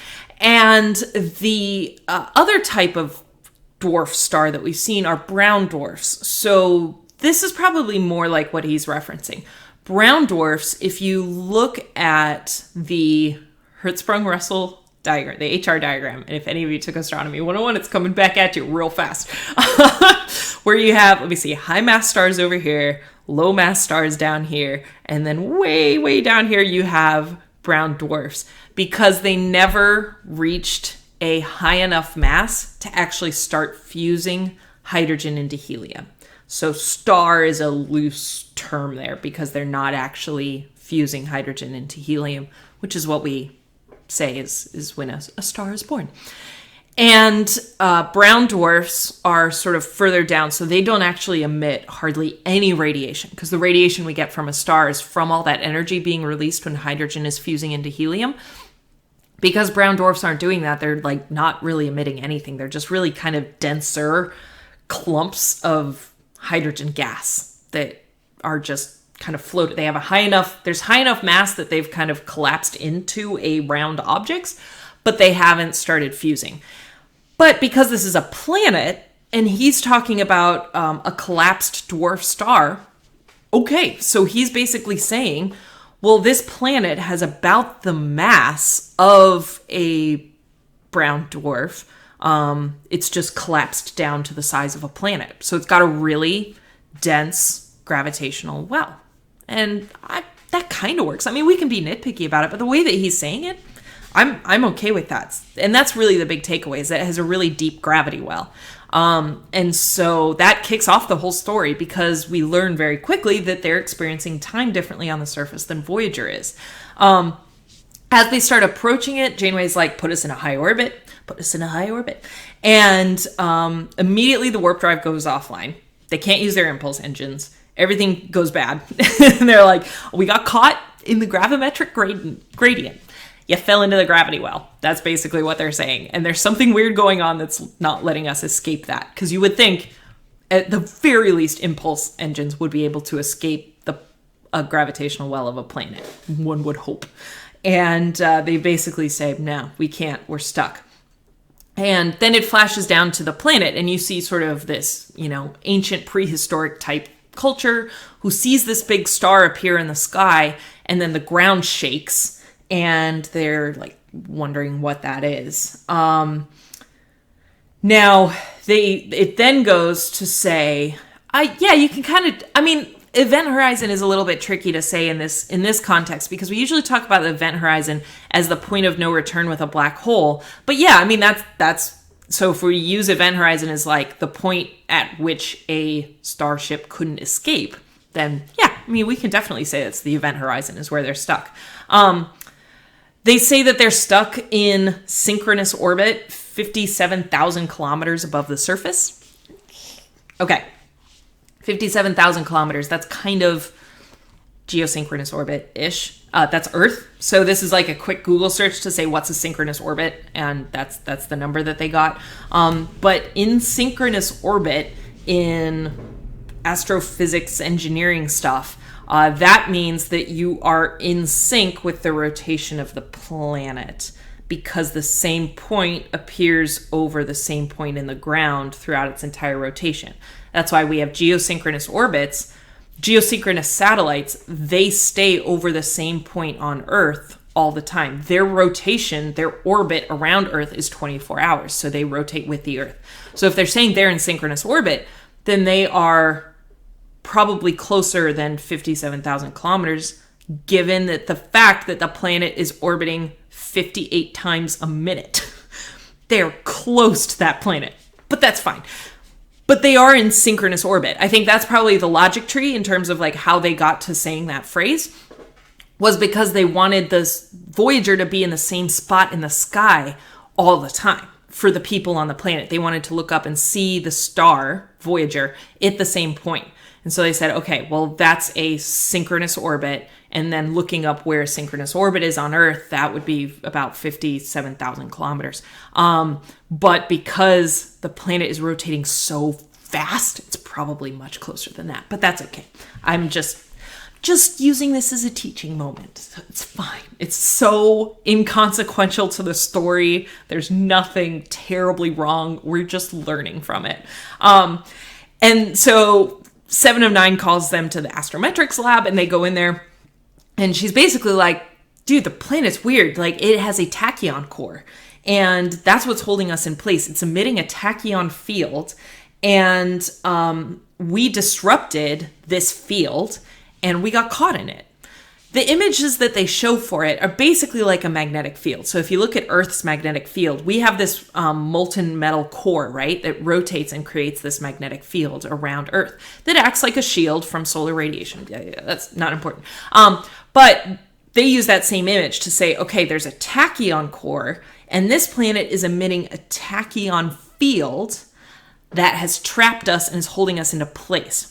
And the other type of dwarf star that we've seen are brown dwarfs. So this is probably more like what he's referencing. Brown dwarfs, if you look at the Hertzsprung-Russell diagram, the HR diagram, and if any of you took Astronomy 101, it's coming back at you real fast. Where you have, let me see, high mass stars over here, low mass stars down here, and then way, way down here you have brown dwarfs, because they never reached a high enough mass to actually start fusing hydrogen into helium. So star is a loose term there because they're not actually fusing hydrogen into helium, which is what we say is when a star is born. And brown dwarfs are sort of further down, so they don't actually emit hardly any radiation, because the radiation we get from a star is from all that energy being released when hydrogen is fusing into helium. Because brown dwarfs aren't doing that, they're like not really emitting anything. They're just really kind of denser clumps of hydrogen gas that are just kind of floated. They have there's high enough mass that they've kind of collapsed into a round objects, but they haven't started fusing. But because this is a planet, and he's talking about a collapsed dwarf star, okay, so he's basically saying, well, this planet has about the mass of a brown dwarf. It's just collapsed down to the size of a planet. So it's got a really dense gravitational well. And that kind of works. I mean, we can be nitpicky about it, but the way that he's saying it, I'm okay with that. And that's really the big takeaway, is that it has a really deep gravity well. And so that kicks off the whole story, because we learn very quickly that they're experiencing time differently on the surface than Voyager is. As they start approaching it, Janeway's like, put us in a high orbit. And immediately the warp drive goes offline. They can't use their impulse engines. Everything goes bad. And they're like, we got caught in the gravimetric gradient. You fell into the gravity well. That's basically what they're saying. And there's something weird going on that's not letting us escape that. Because you would think, at the very least, impulse engines would be able to escape a gravitational well of a planet. One would hope. And they basically say, no, we can't. We're stuck. And then it flashes down to the planet, and you see sort of this, ancient prehistoric type culture who sees this big star appear in the sky, and then the ground shakes. And they're like wondering what that is. Now it then goes to say, you can kind of, event horizon is a little bit tricky to say in this context, because we usually talk about the event horizon as the point of no return with a black hole. But that's so if we use event horizon as like the point at which a starship couldn't escape, then we can definitely say that's the event horizon is where they're stuck. They say that they're stuck in synchronous orbit, 57,000 kilometers above the surface. Okay, 57,000 kilometers. That's kind of geosynchronous orbit-ish. That's Earth. So this is like a quick Google search to say what's a synchronous orbit, and that's the number that they got. But in synchronous orbit, in astrophysics engineering stuff, that means that you are in sync with the rotation of the planet, because the same point appears over the same point in the ground throughout its entire rotation. That's why we have geosynchronous orbits. Geosynchronous satellites, they stay over the same point on Earth all the time. Their rotation, their orbit around Earth is 24 hours, so they rotate with the Earth. So if they're saying they're in synchronous orbit, then they are probably closer than 57,000 kilometers, given that the fact that the planet is orbiting 58 times a minute. They're close to that planet, but that's fine. But they are in synchronous orbit. I think that's probably the logic tree in terms of like how they got to saying that phrase, was because they wanted this Voyager to be in the same spot in the sky all the time. For the people on the planet, they wanted to look up and see the star, Voyager, at the same point. And so they said, okay, well, that's a synchronous orbit. And then looking up where a synchronous orbit is on Earth, that would be about 57,000 kilometers. But because the planet is rotating so fast, it's probably much closer than that. But that's okay. I'm just just using this as a teaching moment. It's fine. It's so inconsequential to the story. There's nothing terribly wrong. We're just learning from it. And so 7 of 9 calls them to the astrometrics lab, and they go in there, and she's basically like, dude, the planet's weird. Like, it has a tachyon core, and that's what's holding us in place. It's emitting a tachyon field, and we disrupted this field, and we got caught in it. The images that they show for it are basically like a magnetic field. So if you look at Earth's magnetic field, we have this molten metal core, right, that rotates and creates this magnetic field around Earth that acts like a shield from solar radiation. Yeah, that's not important. But they use that same image to say, okay, there's a tachyon core, and this planet is emitting a tachyon field that has trapped us and is holding us into place.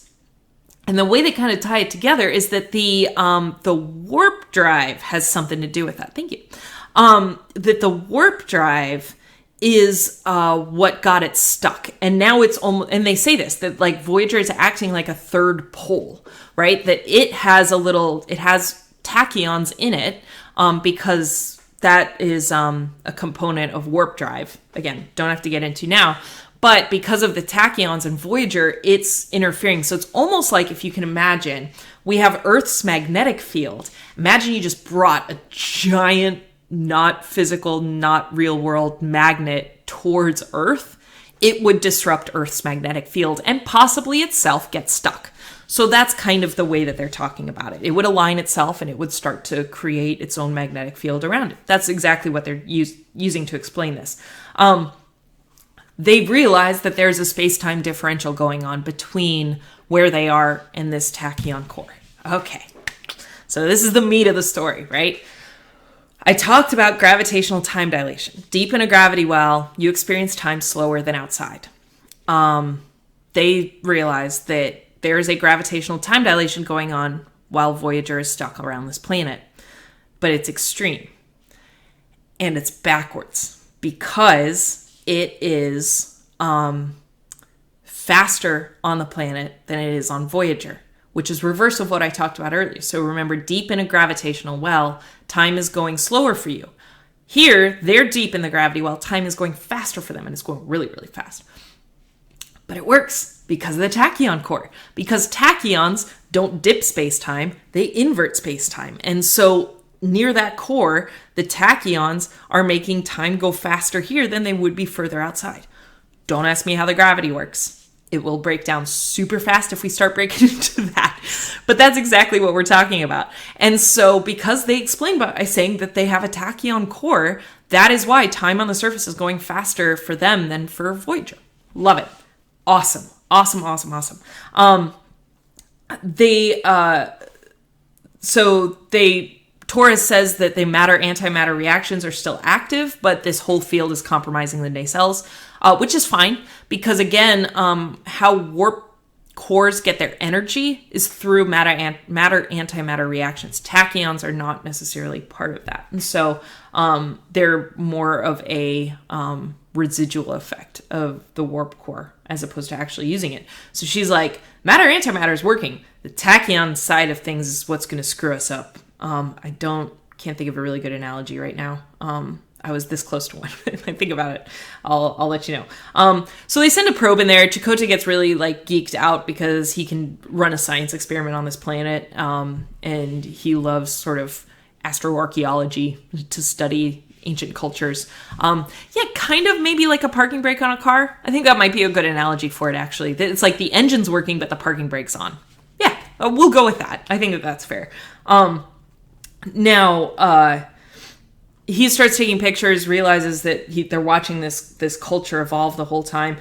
And the way they kind of tie it together is that the warp drive has something to do with that. Thank you. That the warp drive is what got it stuck. And now it's almost, and they say this, that like Voyager is acting like a third pole, right? That it has tachyons in it because that is a component of warp drive. Again, don't have to get into now. But because of the tachyons in Voyager, it's interfering. So it's almost like, if you can imagine, we have Earth's magnetic field. Imagine you just brought a giant, not physical, not real world magnet towards Earth. It would disrupt Earth's magnetic field and possibly itself get stuck. So that's kind of the way that they're talking about it. It would align itself and it would start to create its own magnetic field around it. That's exactly what they're using to explain this. They've realized that there's a space-time differential going on between where they are and this tachyon core. Okay, so this is the meat of the story, right? I talked about gravitational time dilation. Deep in a gravity well, you experience time slower than outside. They realized that there is a gravitational time dilation going on while Voyager is stuck around this planet, but it's extreme. And it's backwards because it is faster on the planet than it is on Voyager, which is reverse of what I talked about earlier. So remember, deep in a gravitational well, time is going slower for you. Here, they're deep in the gravity well, time is going faster for them, and it's going really, really fast. But it works because of the tachyon core. Because tachyons don't dip space-time, they invert space-time. And so near that core, the tachyons are making time go faster here than they would be further outside. Don't ask me how the gravity works. It will break down super fast if we start breaking into that. But that's exactly what we're talking about. And so because they explain by saying that they have a tachyon core, that is why time on the surface is going faster for them than for Voyager. Love it. Awesome. Awesome, awesome, awesome. Torres says that the matter-antimatter reactions are still active, but this whole field is compromising the nacelles, which is fine because, again, how warp cores get their energy is through matter-antimatter reactions. Tachyons are not necessarily part of that. And so they're more of a residual effect of the warp core as opposed to actually using it. So she's like, matter-antimatter is working. The tachyon side of things is what's going to screw us up. Can't think of a really good analogy right now. I was this close to one. If I think about it, I'll let you know. So they send a probe in there. Chakotay gets really like geeked out because he can run a science experiment on this planet. And he loves sort of astroarchaeology to study ancient cultures. Kind of maybe like a parking brake on a car. I think that might be a good analogy for it, actually. It's like the engine's working, but the parking brake's on. Yeah, we'll go with that. I think that's fair. Now, he starts taking pictures, realizes that they're watching this culture evolve the whole time.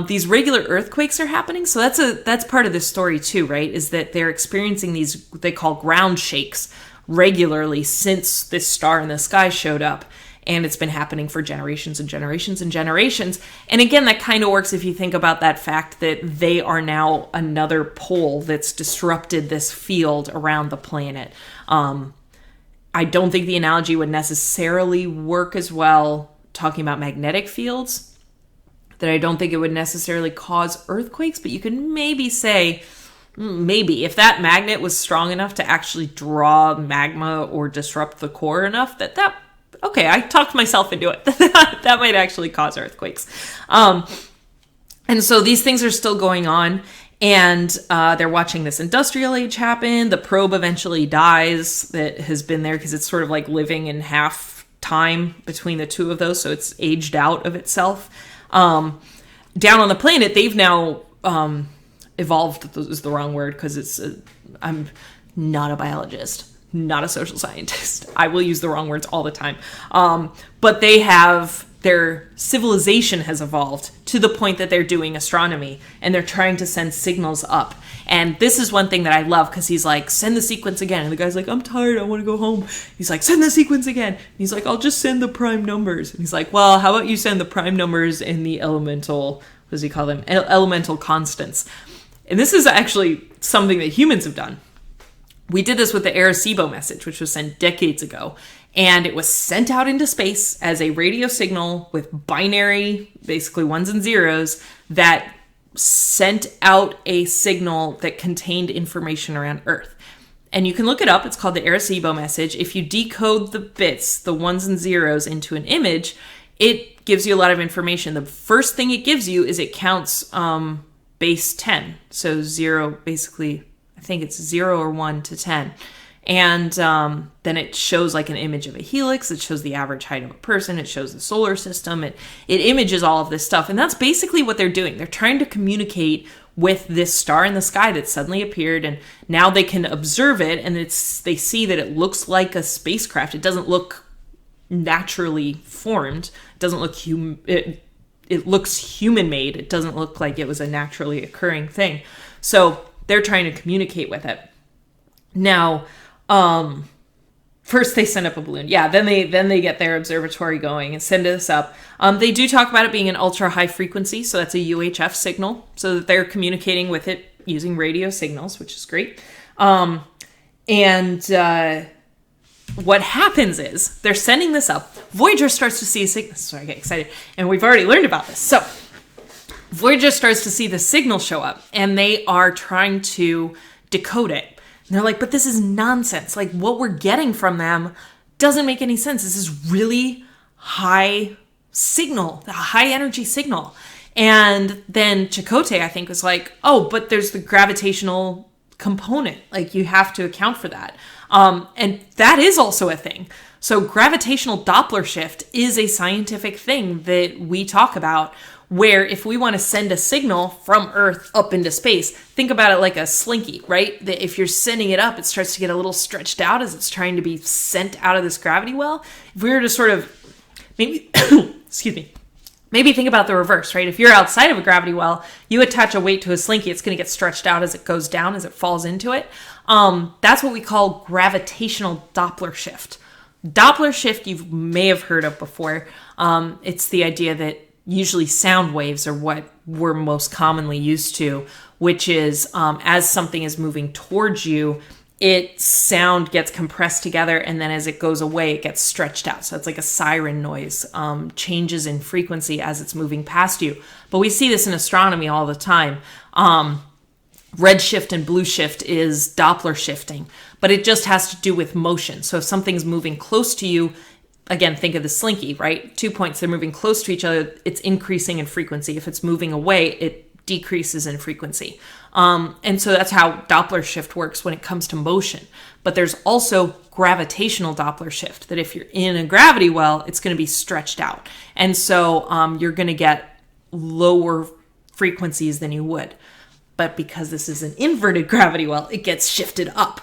These regular earthquakes are happening, so that's part of this story too, right? Is that they're experiencing these, they call ground shakes, regularly since this star in the sky showed up, and it's been happening for generations and generations and generations. And again, that kind of works if you think about that fact that they are now another pole that's disrupted this field around the planet. I don't think the analogy would necessarily work as well talking about magnetic fields, that I don't think it would necessarily cause earthquakes, but you could maybe say maybe if that magnet was strong enough to actually draw magma or disrupt the core enough okay, I talked myself into it. That might actually cause earthquakes. And so these things are still going on, and they're watching this industrial age happen. The probe eventually dies that has been there because it's sort of like living in half time between the two of those, so it's aged out of itself. Down on the planet, they've now evolved is the wrong word because I'm not a biologist, not a social scientist. I will use the wrong words all the time. But their civilization has evolved to the point that they're doing astronomy and they're trying to send signals up. And this is one thing that I love because he's like, send the sequence again. And the guy's like, I'm tired, I want to go home. He's like, send the sequence again. And he's like, I'll just send the prime numbers. And he's like, well, how about you send the prime numbers in the elemental, what does he call them? Elemental constants. And this is actually something that humans have done. We did this with the Arecibo message, which was sent decades ago. And it was sent out into space as a radio signal with binary, basically ones and zeros, that sent out a signal that contained information around Earth. And you can look it up. It's called the Arecibo message. If you decode the bits, the ones and zeros, into an image, it gives you a lot of information. The first thing it gives you is it counts base 10. So 0, basically, I think it's 0 or 1 to 10. And then it shows like an image of a helix. It shows the average height of a person. It shows the solar system. It images all of this stuff. And that's basically what they're doing. They're trying to communicate with this star in the sky that suddenly appeared. And now they can observe it. And they see that it looks like a spacecraft. It doesn't look naturally formed. It doesn't look it looks human-made. It doesn't look like it was a naturally occurring thing. So they're trying to communicate with it. Now, first they send up a balloon. Yeah, then they get their observatory going and send this up. They do talk about it being an ultra high frequency, so that's a UHF signal, so that they're communicating with it using radio signals, which is great. What happens is they're sending this up. Voyager starts to see a signal. Sorry, I get excited. And we've already learned about this. So Voyager starts to see the signal show up, and they are trying to decode it. And they're like, but this is nonsense. Like, what we're getting from them doesn't make any sense. This is really high signal, a high energy signal. And then Chakotay, I think, was like, oh, but there's the gravitational component. Like, you have to account for that. And that is also a thing. So gravitational Doppler shift is a scientific thing that we talk about, where if we want to send a signal from Earth up into space, think about it like a slinky, right? That if you're sending it up, it starts to get a little stretched out as it's trying to be sent out of this gravity well. If we were to sort of maybe, maybe think about the reverse, right? If you're outside of a gravity well, you attach a weight to a slinky, it's going to get stretched out as it goes down, as it falls into it. That's what we call gravitational Doppler shift. Doppler shift you may have heard of before. It's the idea that usually sound waves are what we're most commonly used to, which is as something is moving towards you, sound gets compressed together, and then as it goes away, it gets stretched out. So it's like a siren noise, changes in frequency as it's moving past you. But we see this in astronomy all the time. Red shift and blue shift is Doppler shifting, but it just has to do with motion. So if something's moving close to you, again, think of the slinky, right? 2 points, they're moving close to each other, it's increasing in frequency. If it's moving away, it decreases in frequency. And so that's how Doppler shift works when it comes to motion. But there's also gravitational Doppler shift, that if you're in a gravity well, it's going to be stretched out. And so you're going to get lower frequencies than you would. But because this is an inverted gravity well, it gets shifted up.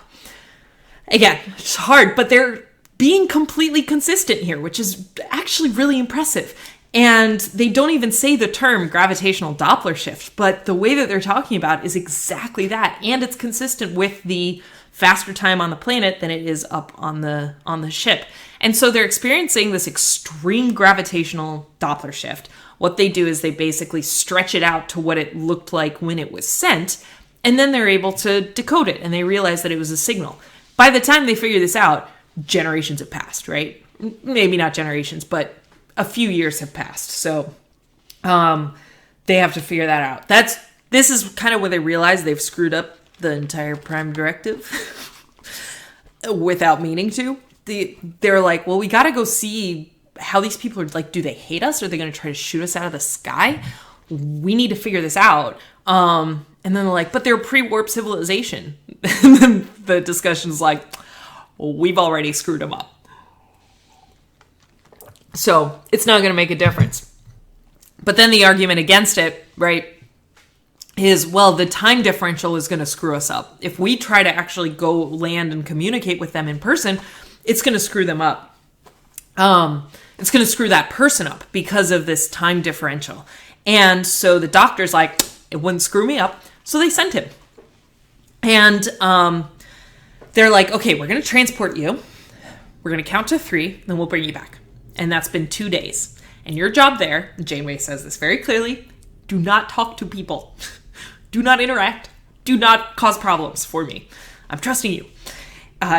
Again, it's hard, but they're being completely consistent here, which is actually really impressive. And they don't even say the term gravitational Doppler shift, but the way that they're talking about is exactly that. And it's consistent with the faster time on the planet than it is up on the ship. And so they're experiencing this extreme gravitational Doppler shift. What they do is they basically stretch it out to what it looked like when it was sent, and then they're able to decode it, and they realize that it was a signal. By the time they figure this out, generations have passed, right? Maybe not generations, but a few years have passed. So they have to figure that out. This is kind of where they realize they've screwed up the entire prime directive without meaning to. They're like, well, we got to go see how these people are, like, do they hate us? Are they going to try to shoot us out of the sky? We need to figure this out. And then they're like, but they're pre-warp civilization. And then the discussion's like, well, we've already screwed them up. So it's not going to make a difference. But then the argument against it, right, is, well, the time differential is going to screw us up. If we try to actually go land and communicate with them in person, it's going to screw them up. It's going to screw that person up because of this time differential. And so the doctor's like, it wouldn't screw me up. So they sent him. And they're like, okay, we're going to transport you. We're going to count to 3, then we'll bring you back. And that's been 2 days. And your job there, Janeway says this very clearly, do not talk to people. Do not interact. Do not cause problems for me. I'm trusting you.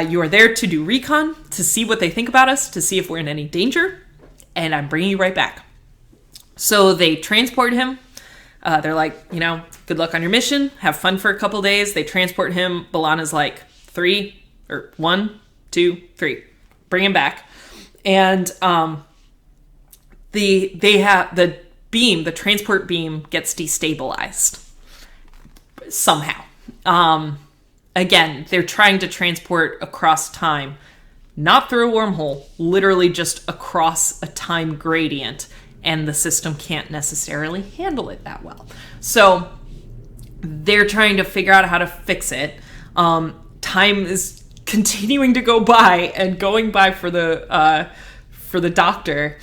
You are there to do recon, to see what they think about us, to see if we're in any danger, and I'm bringing you right back. So they transport him. They're like, good luck on your mission. Have fun for a couple days. They transport him. B'Elanna's like, 1, 2, 3. Bring him back. And they have the transport beam gets destabilized somehow. Again, they're trying to transport across time, not through a wormhole, literally just across a time gradient, and the system can't necessarily handle it that well. So they're trying to figure out how to fix it. Time is continuing to go by and going by for the doctor,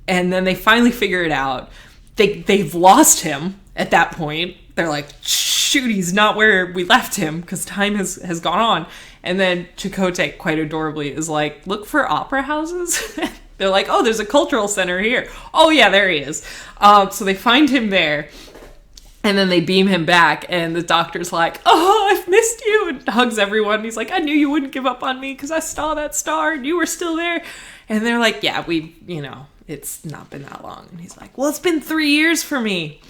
and then they finally figure it out. They've lost him at that point. They're like, shoot, he's not where we left him because time has gone on. And then Chakotay, quite adorably, is like, look for opera houses. They're like, oh, there's a cultural center here. Oh yeah, there he is. So they find him there. And then they beam him back, and the doctor's like, oh, I've missed you, and hugs everyone. And he's like, I knew you wouldn't give up on me because I saw that star and you were still there. And they're like, yeah, it's not been that long. And he's like, well, it's been 3 years for me.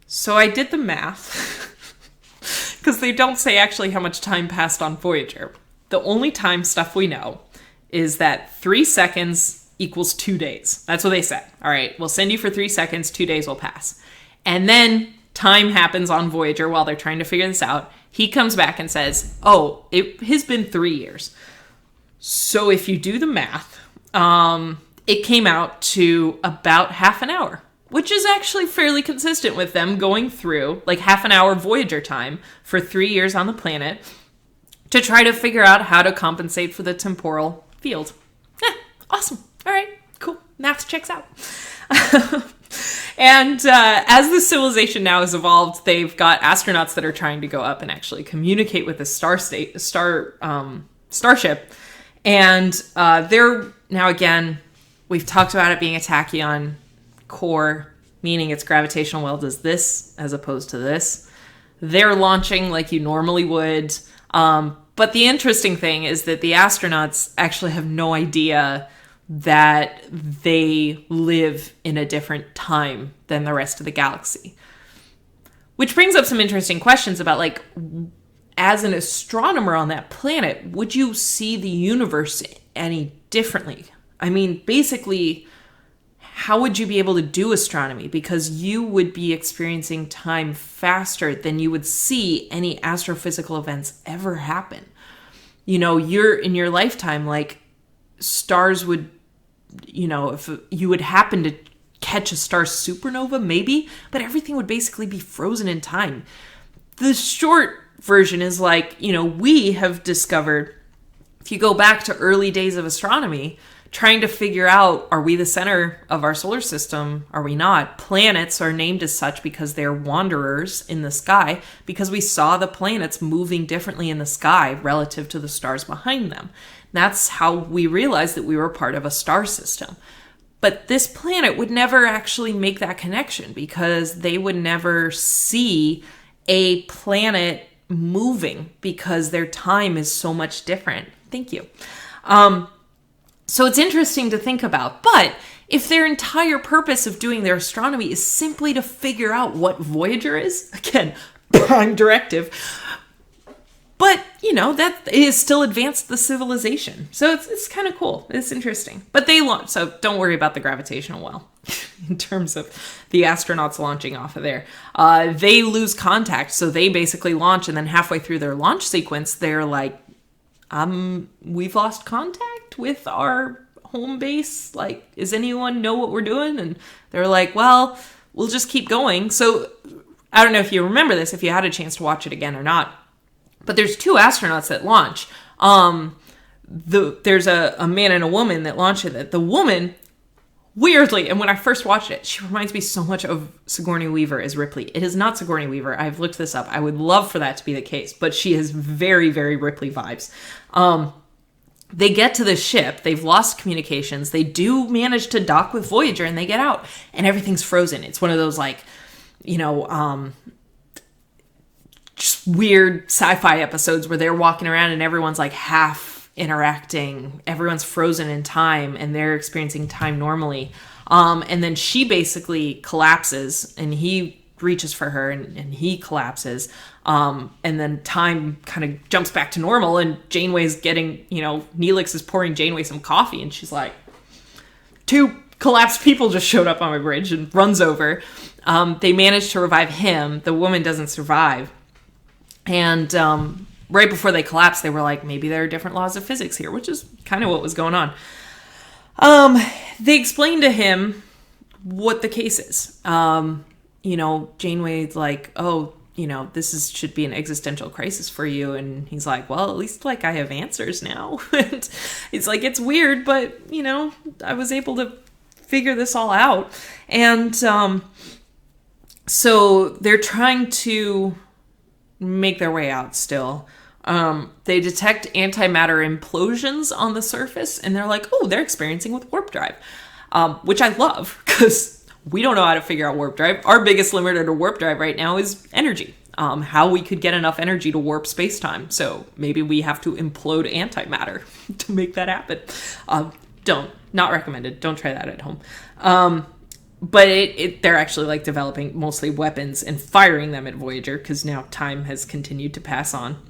So I did the math, because they don't say actually how much time passed on Voyager. The only time stuff we know is that 3 seconds equals 2 days. That's what they said. All right, we'll send you for 3 seconds, 2 days will pass. And then time happens on Voyager while they're trying to figure this out. He comes back and says, oh, it has been 3 years. So if you do the math, it came out to about half an hour, which is actually fairly consistent with them going through like half an hour Voyager time for 3 years on the planet to try to figure out how to compensate for the temporal field. Awesome. All right, cool. Math checks out. And as the civilization now has evolved, they've got astronauts that are trying to go up and actually communicate with the starship. And they're now, again, we've talked about it being a tachyon core, meaning its gravitational well does this as opposed to this. They're launching like you normally would. But the interesting thing is that the astronauts actually have no idea that they live in a different time than the rest of the galaxy. Which brings up some interesting questions about, like, as an astronomer on that planet, would you see the universe any differently? I mean, basically, how would you be able to do astronomy? Because you would be experiencing time faster than you would see any astrophysical events ever happen. You're in your lifetime, like, stars would, if you would happen to catch a star supernova, maybe, but everything would basically be frozen in time. The short version is like, we have discovered, if you go back to early days of astronomy, trying to figure out, are we the center of our solar system? Are we not? Planets are named as such because they're wanderers in the sky, because we saw the planets moving differently in the sky relative to the stars behind them. That's how we realized that we were part of a star system. But this planet would never actually make that connection because they would never see a planet moving because their time is so much different. Thank you. So it's interesting to think about. But if their entire purpose of doing their astronomy is simply to figure out what Voyager is, again, prime directive, But, you know, that is still advanced the civilization. So it's kind of cool. It's interesting. But they launch, so don't worry about the gravitational well in terms of the astronauts launching off of there. They lose contact, so they basically launch, and then halfway through their launch sequence, they're like, we've lost contact with our home base. Like, does anyone know what we're doing? And they're like, well, we'll just keep going. So I don't know if you remember this, if you had a chance to watch it again or not. But there's 2 astronauts that launch. There's a man and a woman that launch it. The woman, weirdly, and when I first watched it, she reminds me so much of Sigourney Weaver as Ripley. It is not Sigourney Weaver. I've looked this up. I would love for that to be the case. But she has very, very Ripley vibes. They get to the ship. They've lost communications. They do manage to dock with Voyager, and they get out. And everything's frozen. It's one of those, like, you know... just weird sci-fi episodes where they're walking around and everyone's like half interacting. Everyone's frozen in time and they're experiencing time normally. And then she basically collapses and he reaches for her and he collapses. And then time kind of jumps back to normal and Janeway's getting, you know, Neelix is pouring Janeway some coffee and she's like, 2 collapsed people just showed up on my bridge and runs over. They manage to revive him. The woman doesn't survive. And right before they collapsed, they were like, maybe there are different laws of physics here, which is kind of what was going on. They explained to him what the case is. You know, Janeway's like, oh, you know, should be an existential crisis for you. And he's like, well, at least like I have answers now. And it's like, it's weird, but you know, I was able to figure this all out. And so they're trying to make their way out still. They detect antimatter implosions on the surface and they're like, oh, they're experiencing with warp drive, which I love because we don't know how to figure out warp drive. Our biggest limiter to warp drive right now is energy, how we could get enough energy to warp space-time. So maybe we have to implode antimatter to make that happen. Not recommended. Don't try that at home. But they're actually like developing mostly weapons and firing them at Voyager because now time has continued to pass on.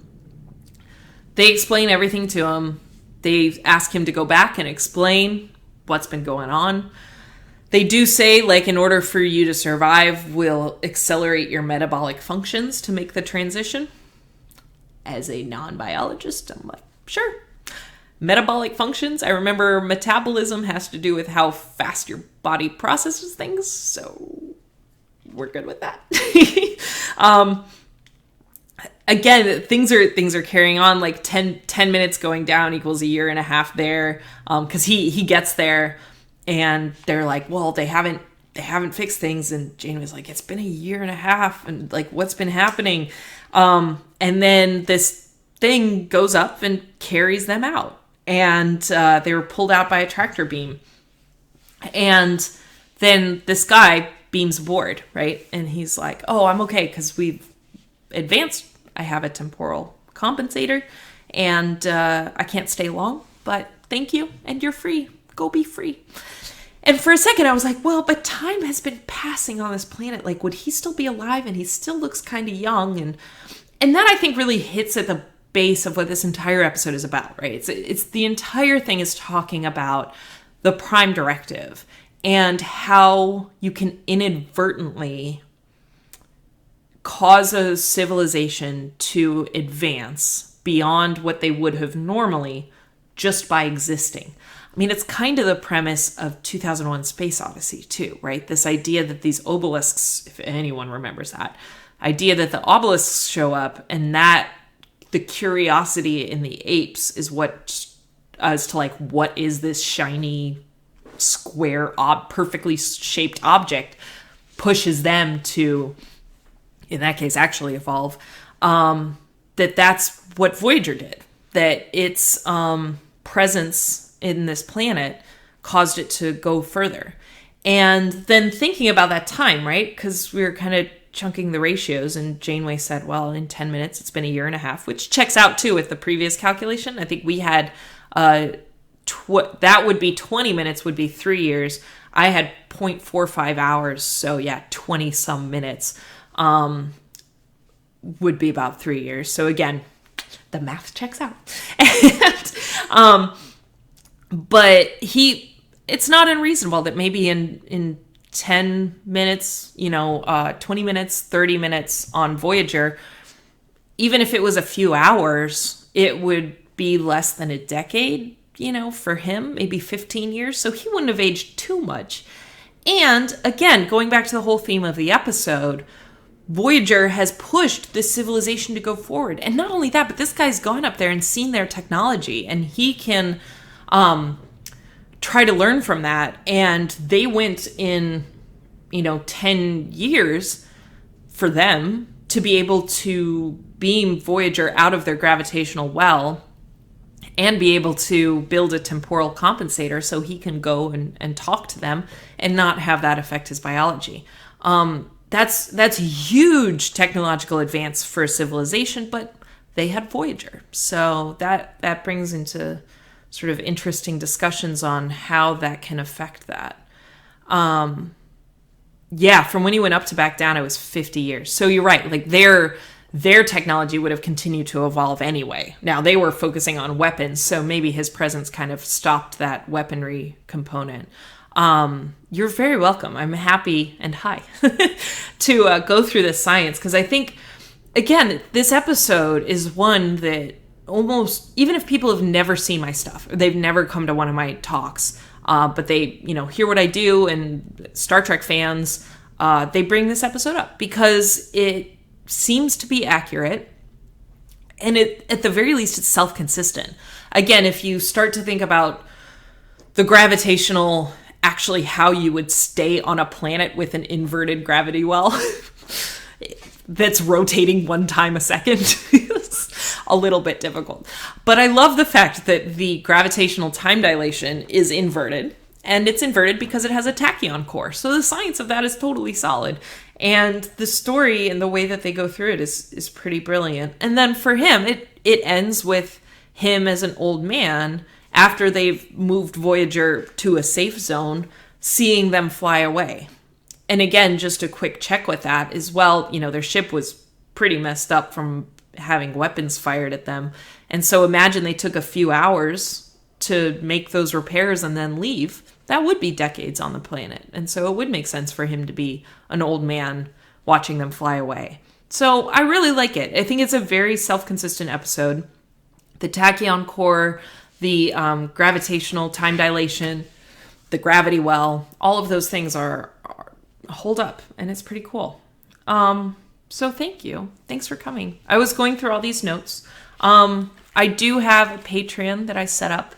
They explain everything to him. They ask him to go back and explain what's been going on. They do say, like, in order for you to survive, we'll accelerate your metabolic functions to make the transition. As a non-biologist, I'm like, sure. Metabolic functions. I remember metabolism has to do with how fast your body processes things, so we're good with that. Again, things are carrying on. Like 10 minutes going down equals a year and a half there. Because he gets there, and they're like, well, they haven't fixed things, and Jane was like, it's been a year and a half, and like, what's been happening? And then this thing goes up and carries them out. And they were pulled out by a tractor beam. And then this guy beams aboard, right? And he's like, oh, I'm okay because we've advanced. I have a temporal compensator and I can't stay long, but thank you. And you're free. Go be free. And for a second I was like, well, but time has been passing on this planet. Like, would he still be alive? And he still looks kind of young. And that I think really hits at the base of what this entire episode is about, right? It's the entire thing is talking about the Prime Directive and how you can inadvertently cause a civilization to advance beyond what they would have normally just by existing. I mean, it's kind of the premise of 2001 Space Odyssey too, right? This idea that these obelisks, if anyone remembers that, idea that the obelisks show up and that the curiosity in the apes is what, as to like, what is this shiny, square, perfectly shaped object, pushes them to, in that case, actually evolve. That's what Voyager did. That its presence in this planet caused it to go further. And then thinking about that time, right? Because we were kind of chunking the ratios, and Janeway said, well, in 10 minutes, it's been a year and a half, which checks out too with the previous calculation. I think we had, that would be 20 minutes would be 3 years. I had 0.45 hours. So yeah, 20 some minutes would be about 3 years. So again, The math checks out. But it's not unreasonable that maybe in 10 minutes, 20 minutes, 30 minutes on Voyager, even if it was a few hours, it would be less than a decade, for him, maybe 15 years. So he wouldn't have aged too much. And again, going back to the whole theme of the episode, Voyager has pushed this civilization to go forward. And not only that, but this guy's gone up there and seen their technology, and he can try to learn from that. And they went in, 10 years for them to be able to beam Voyager out of their gravitational well and be able to build a temporal compensator so he can go and talk to them and not have that affect his biology. That's a huge technological advance for a civilization, but they had Voyager. So that brings into sort of interesting discussions on how that can affect that. From when he went up to back down, it was 50 years. So you're right. Like their technology would have continued to evolve anyway. Now, they were focusing on weapons, so maybe his presence kind of stopped that weaponry component. You're very welcome. I'm happy and to go through this science, because I think, again, this episode is one that almost, even if people have never seen my stuff, or they've never come to one of my talks, but they, hear what I do, and Star Trek fans, they bring this episode up because it seems to be accurate, and at the very least it's self-consistent. Again, if you start to think about the gravitational, actually how you would stay on a planet with an inverted gravity well that's rotating one time a second, it's a little bit difficult. But I love the fact that the gravitational time dilation is inverted, and it's inverted because it has a tachyon core. So the science of that is totally solid. And the story and the way that they go through it is pretty brilliant. And then for him, it ends with him as an old man, after they've moved Voyager to a safe zone, seeing them fly away. And again, just a quick check with that is, their ship was pretty messed up from having weapons fired at them. And so imagine they took a few hours to make those repairs and then leave. That would be decades on the planet. And so it would make sense for him to be an old man watching them fly away. So I really like it. I think it's a very self-consistent episode. The tachyon core, the gravitational time dilation, the gravity well, all of those things are hold up, and it's pretty cool. So thank you. Thanks for coming. I was going through all these notes. I do have a Patreon that I set up.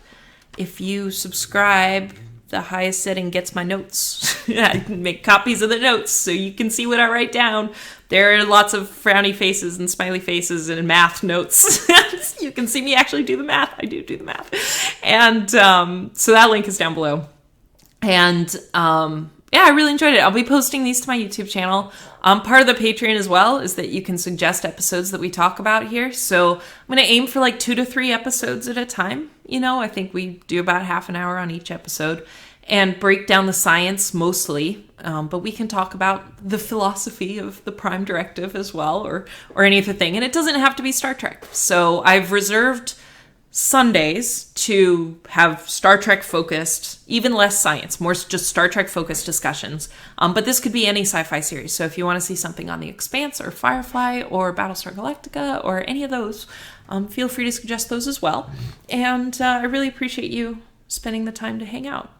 If you subscribe, the highest setting gets my notes. I can make copies of the notes so you can see what I write down. There are lots of frowny faces and smiley faces and math notes. You can see me actually do the math. I do the math. And so that link is down below. And I really enjoyed it. I'll be posting these to my YouTube channel. Part of the Patreon as well is that you can suggest episodes that we talk about here. So I'm going to aim for 2 to 3 episodes at a time. I think we do about half an hour on each episode and break down the science mostly. But we can talk about the philosophy of the Prime Directive as well, or any other thing. And it doesn't have to be Star Trek. So I've reserved Sundays to have Star Trek focused, even less science, more just Star Trek focused discussions. But this could be any sci-fi series. So if you want to see something on The Expanse or Firefly or Battlestar Galactica or any of those, feel free to suggest those as well. And I really appreciate you spending the time to hang out.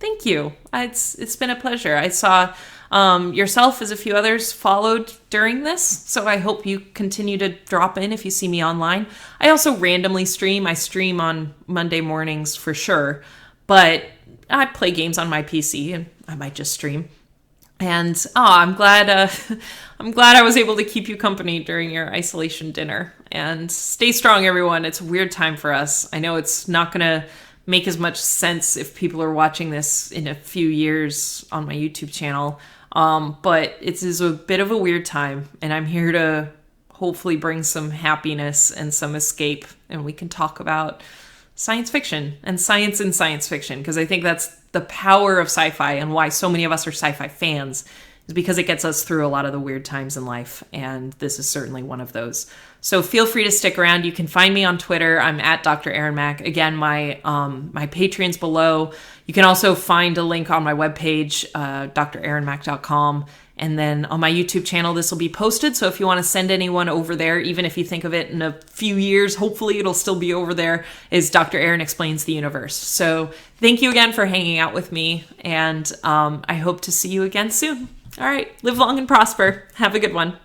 Thank you. It's been a pleasure. I saw yourself as a few others followed during this, so I hope you continue to drop in if you see me online. I also randomly stream. I stream on Monday mornings for sure, but I play games on my PC and I might just stream. And I'm glad I was able to keep you company during your isolation dinner. And stay strong, everyone. It's a weird time for us. I know it's not going to make as much sense if people are watching this in a few years on my YouTube channel. But it is a bit of a weird time, and I'm here to hopefully bring some happiness and some escape, and we can talk about science fiction and science in science fiction, because I think that's the power of sci-fi and why so many of us are sci-fi fans, is because it gets us through a lot of the weird times in life, and this is certainly one of those. So feel free to stick around. You can find me on Twitter. I'm at Dr. Erin Mack. Again, my Patreon's below. You can also find a link on my webpage, drerinmack.com. And then on my YouTube channel, this will be posted. So if you want to send anyone over there, even if you think of it in a few years, hopefully it'll still be over there, is Dr. Erin Explains the Universe. So thank you again for hanging out with me. And I hope to see you again soon. All right. Live long and prosper. Have a good one.